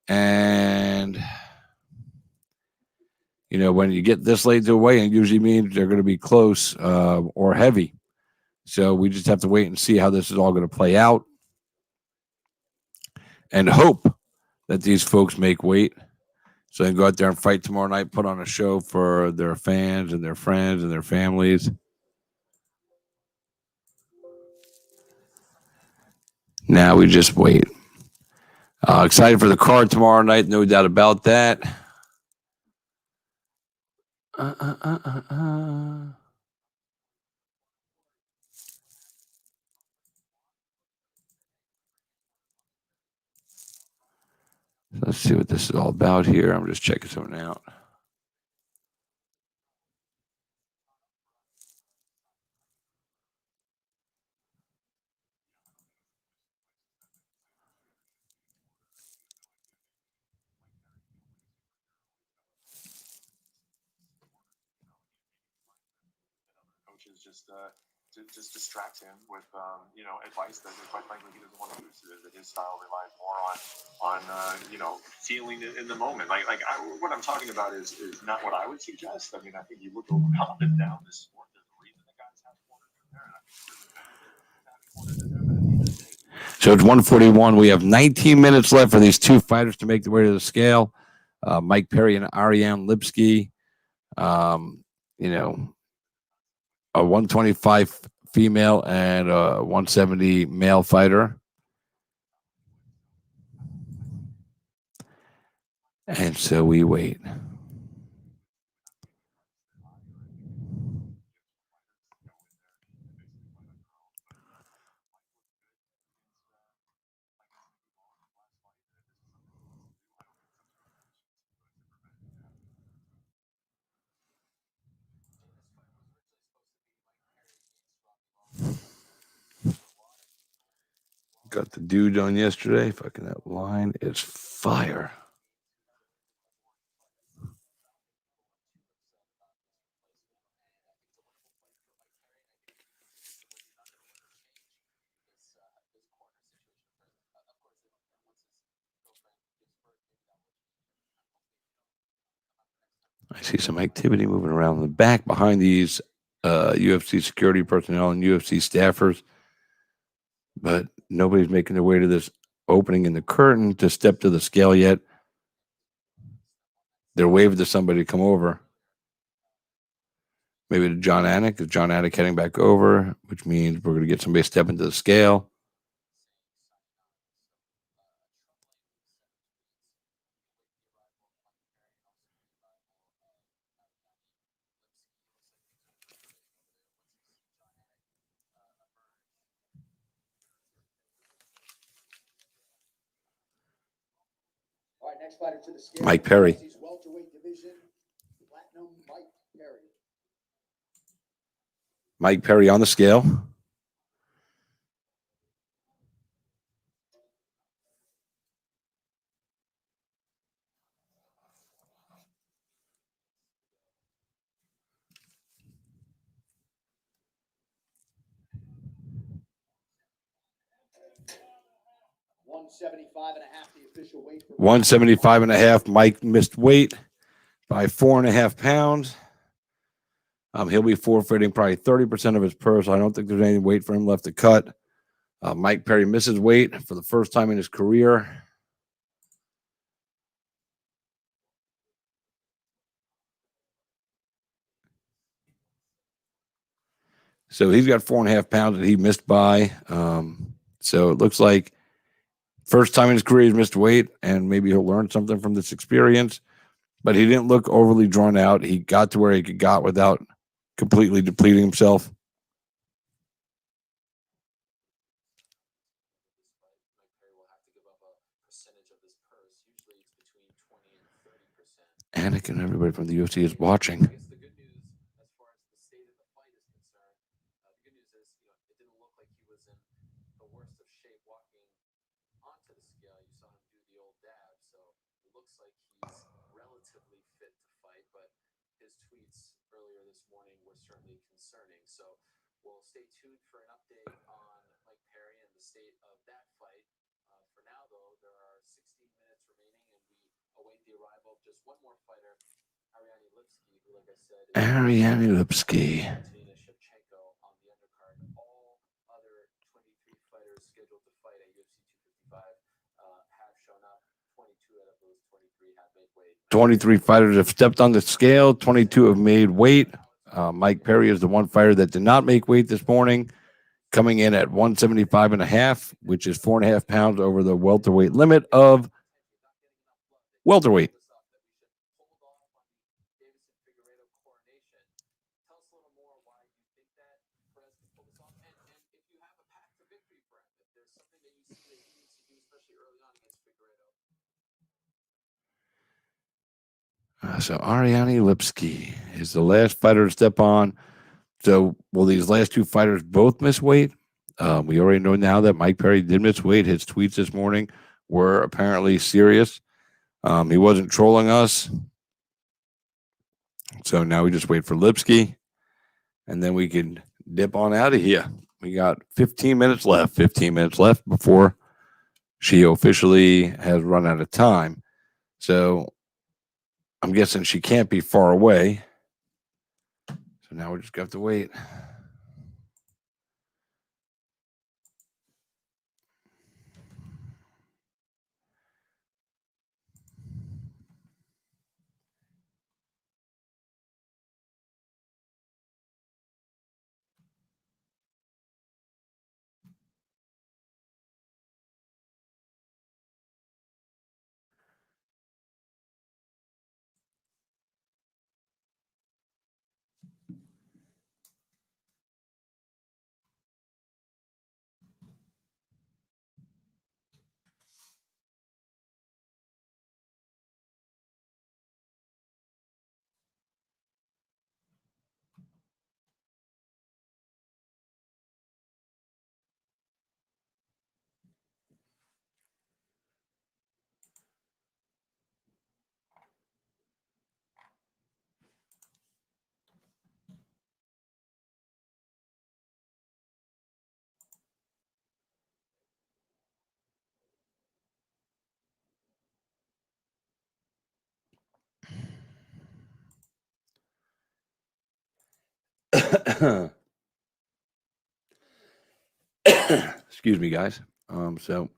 And, you know, when you get this late to a weigh-in, it usually means they're going to be close or heavy. So we just have to wait and see how this is all going to play out and hope that these folks make weight so they can go out there and fight tomorrow night, put on a show for their fans and their friends and their families. Now we just wait. Excited for the card tomorrow night, no doubt about that. Let's see what this is all about here. I'm just checking something out. Coaches just distract him with advice that quite frankly he doesn't want to use. That his style relies more on feeling it in the moment. What I'm talking about is not what I would suggest. I mean, I think you look up and down this sport. There's a reason the guys have corners in there, and I think So it's 141. We have 19 minutes left for these 2 fighters to make their way to the scale. Mike Perry and Ariane Lipsky. You know, a 125 female and a 170 male fighter. And so we wait. Got the dude on yesterday. Fucking that line is fire. I see some activity moving around in the back behind these UFC security personnel and UFC staffers, but nobody's making their way to this opening in the curtain to step to the scale yet. They're waving to somebody to come over. Maybe to John Anik. Is John Anik heading back over, which means we're going to get somebody to step into the scale. All right, next fighter to the scale. Mike Perry. UFC's welterweight division, Platinum Mike Perry. Mike Perry on the scale. The official weight for 175 and a half. Mike missed weight by 4.5 pounds. He'll be forfeiting probably 30% of his purse. I don't think there's any weight for him left to cut. Mike Perry misses weight for the first time in his career. So he's got 4.5 pounds that he missed by. So it looks like first time in his career he's missed weight, and maybe he'll learn something from this experience. But he didn't look overly drawn out. He got to where he got without completely depleting himself. Anik and everybody from the UFC is watching. Ariane Lipsky. "23 fighters have stepped on the scale. 22 have made weight. Mike Perry is the one fighter that did not make weight this morning, coming in at 175 and a half, which is 4.5 pounds over the welterweight limit of welterweight. So Ariane Lipsky is the last fighter to step on. So will these last two fighters both miss weight? We already know now that Mike Perry did miss weight. His tweets this morning were apparently serious. He wasn't trolling us. So now we just wait for Lipsky, and then we can dip on out of here. We got 15 minutes left. 15 minutes left before she officially has run out of time. So I'm guessing she can't be far away. So now we just have to wait. Excuse me, guys. So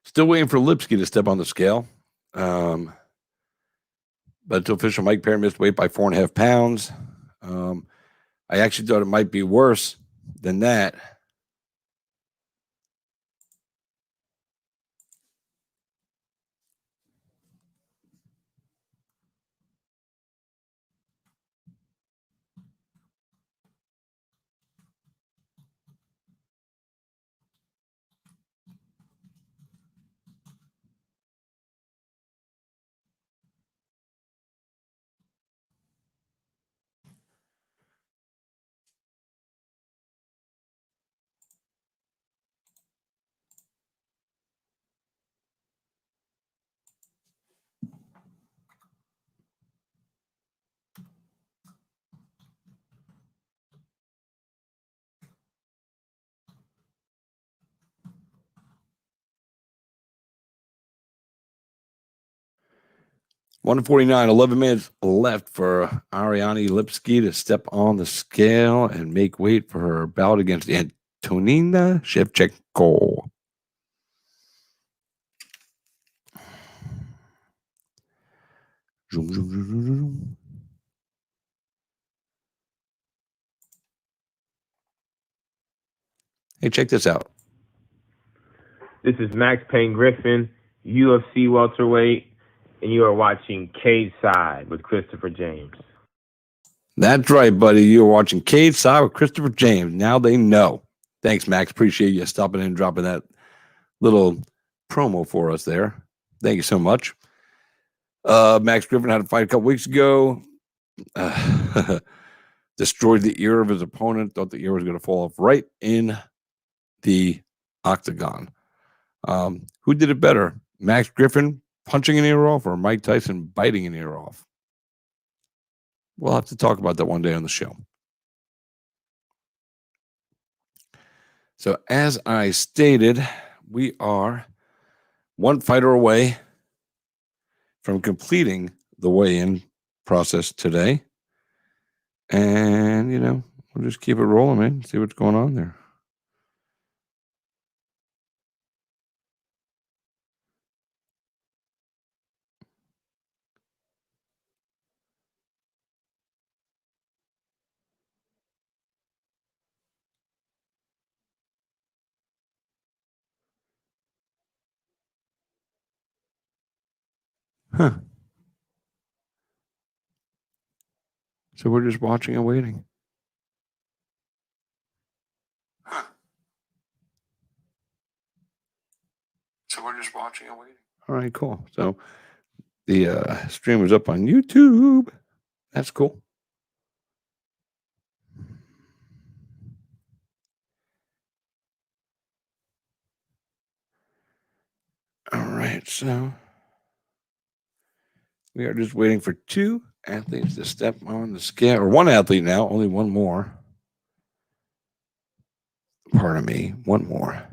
still waiting for Lipsky to step on the scale. But it's official. Mike Perry missed weight by 4.5 pounds. I actually thought it might be worse than that. One 49, 11 minutes left for Ariane Lipsky to step on the scale and make weight for her bout against Antonina Shevchenko. Zoom, zoom, zoom, zoom, zoom. Hey, check this out. This is Max Payne Griffin, UFC welterweight, and you are watching Cage Side with Christopher James. That's right, buddy. You're watching Cage Side with Christopher James. Now they know. Thanks, Max. Appreciate you stopping in and dropping that little promo for us there. Thank you so much. Max Griffin had a fight a couple weeks ago. Destroyed the ear of his opponent. Thought the ear was going to fall off right in the octagon. Who did it better? Max Griffin punching an ear off or Mike Tyson biting an ear off? We'll have to talk about that one day on the show. So as I stated, we are one fighter away from completing the weigh-in process today. And, we'll just keep it rolling, man. See what's going on there. Huh. So we're just watching and waiting. Huh. So we're just watching and waiting. All right, cool. So the stream was up on YouTube. That's cool. All right, so we are just waiting for two athletes to step on the scale, or one athlete now, only one more. Pardon me, one more.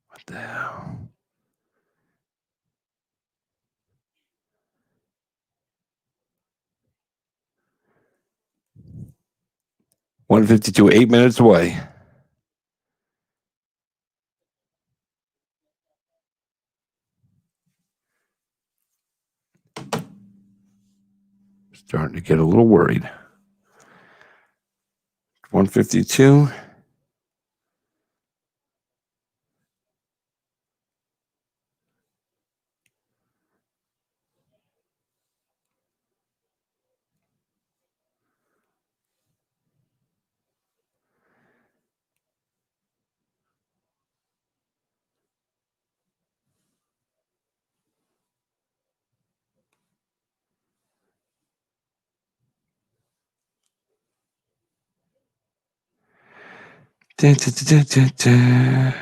What the hell? $152, 8 minutes away. Starting to get a little worried. 152. Da, da, da, da, da.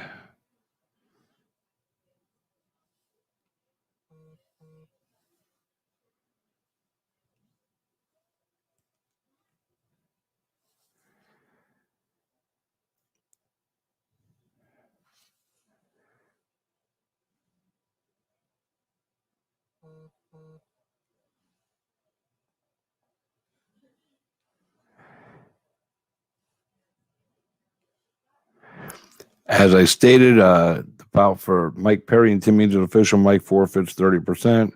As I stated, the foul for Mike Perry and Tim Means an official. Mike forfeits 30%.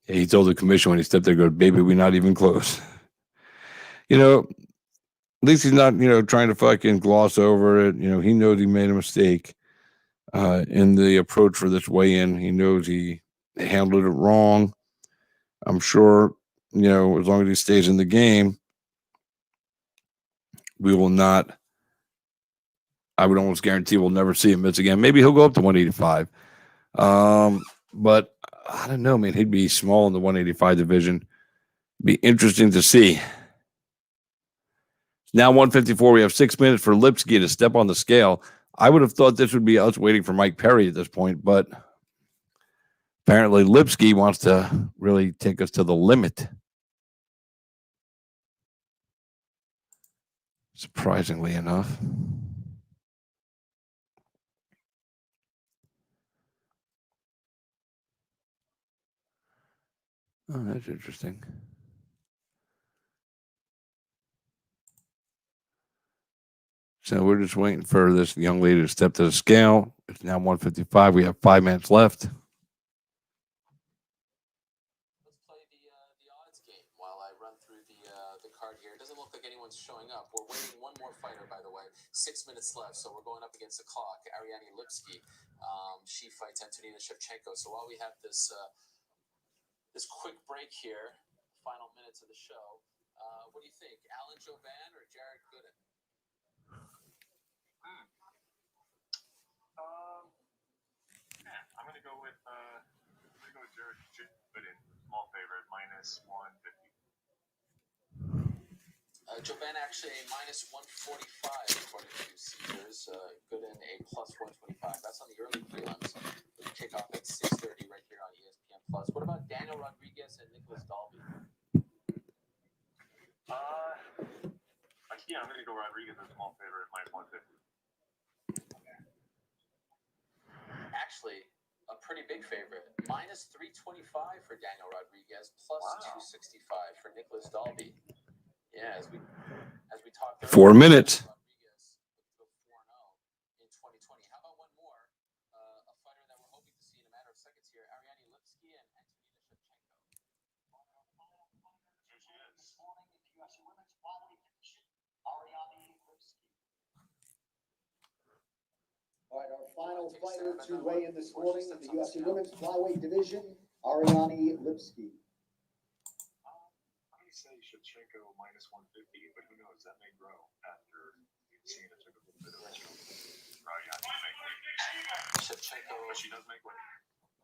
He told the commission when he stepped there, "Goes, baby, we're not even close." You know, at least he's not, trying to fucking gloss over it. He knows he made a mistake in the approach for this weigh-in. He knows he handled it wrong. I'm sure, as long as he stays in the game, we will not. I would almost guarantee we'll never see him miss again. Maybe he'll go up to 185. But I don't know, man. He'd be small in the 185 division. Be interesting to see. Now 154. We have 6 minutes for Lipsky to step on the scale. I would have thought this would be us waiting for Mike Perry at this point, but apparently Lipsky wants to really take us to the limit. Surprisingly enough. Oh, that's interesting. So we're just waiting for this young lady to step to the scale. It's now 155. We have 5 minutes left. Let's play the odds game while I run through the card here. It doesn't look like anyone's showing up. We're waiting one more fighter, by the way. 6 minutes left, so we're going up against the clock. Ariane Lipsky. She fights Antonina Shevchenko. So while we have this quick break here, final minutes of the show, what do you think? Alan Joban or Jared Gooden? I'm gonna go with Jared Gooden, small favorite, minus 150. Joban actually a minus 145 according to Caesars. Gooden a plus 125. That's on the early prelims. We kick off at 6:30 right here on ESPN Plus. What about Daniel Rodriguez and Nicholas Dalby? I'm gonna go Rodriguez as small favorite, minus 150. Actually, a pretty big favorite. Minus 325 for Daniel Rodriguez, plus 265 for Nicholas Dalby. Yeah, as we talked. 4 minutes. Rodriguez go 4-0 in 2020. How about one more? A fighter that we're hoping to see in a matter of seconds here: Ariane Lipsky and Antonina Shevchenko. Here she is. This morning in the UFC Women's Flyweight Division, Ariane Lipsky. All right, our final fighter to weigh in this morning in the UFC Women's Flyweight Division, Ariane Lipsky. I'm gonna say Shevchenko minus 150, but who knows? That may grow after Cena took a little bit of a Shevchenko, but she does make weight.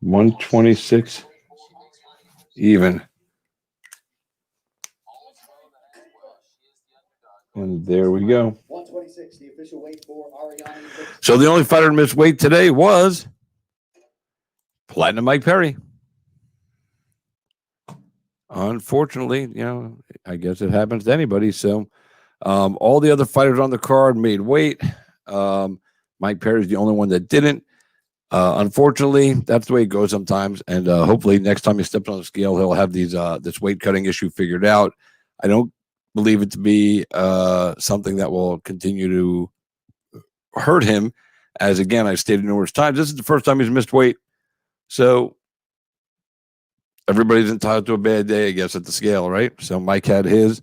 126 even. And there we go. 126, the official weight for Ariane Lipsky. So the only fighter to miss weight today was Platinum Mike Perry. Unfortunately, I guess it happens to anybody. So all the other fighters on the card made weight. Mike Perry is the only one that didn't. Unfortunately, that's the way it goes sometimes. And hopefully next time he steps on the scale, he'll have this weight cutting issue figured out. I don't believe it to be something that will continue to hurt him as again, I stated numerous times, this is the first time he's missed weight. So everybody's entitled to a bad day, I guess, at the scale, right? So Mike had his,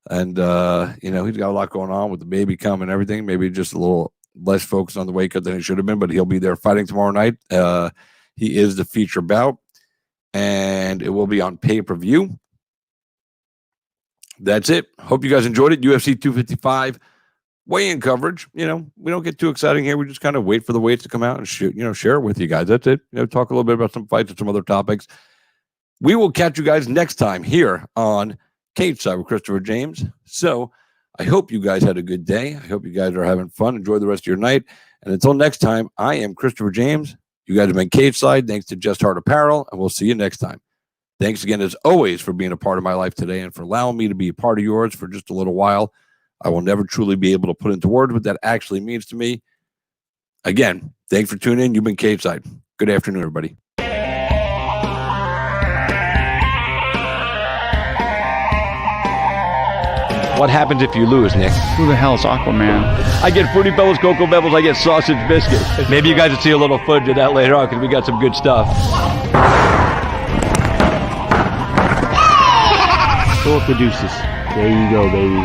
and you know, he's got a lot going on with the baby coming and everything. Maybe just a little less focused on the weight cut than he should have been, but he'll be there fighting tomorrow night. He is the feature bout, and it will be on pay-per-view. That's it. Hope you guys enjoyed it. UFC 255 weigh-in coverage. You know, we don't get too exciting here. We just kind of wait for the weights to come out and share it with you guys. That's it. You know, talk a little bit about some fights and some other topics. We will catch you guys next time here on Cage Side with Christopher James. So I hope you guys had a good day. I hope you guys are having fun. Enjoy the rest of your night. And until next time, I am Christopher James. You guys have been Cage Side. Thanks to Just Heart Apparel, and we'll see you next time. Thanks again, as always, for being a part of my life today and for allowing me to be a part of yours for just a little while. I will never truly be able to put into words what that actually means to me. Again, thanks for tuning in. You've been Cage Side. Good afternoon, everybody. What happens if you lose, Nick? Who the hell is Aquaman? I get Fruity Pebbles, Cocoa Pebbles, I get sausage biscuits. Maybe you guys will see a little footage of that later on because we got some good stuff. Throw up the deuces. There you go, baby.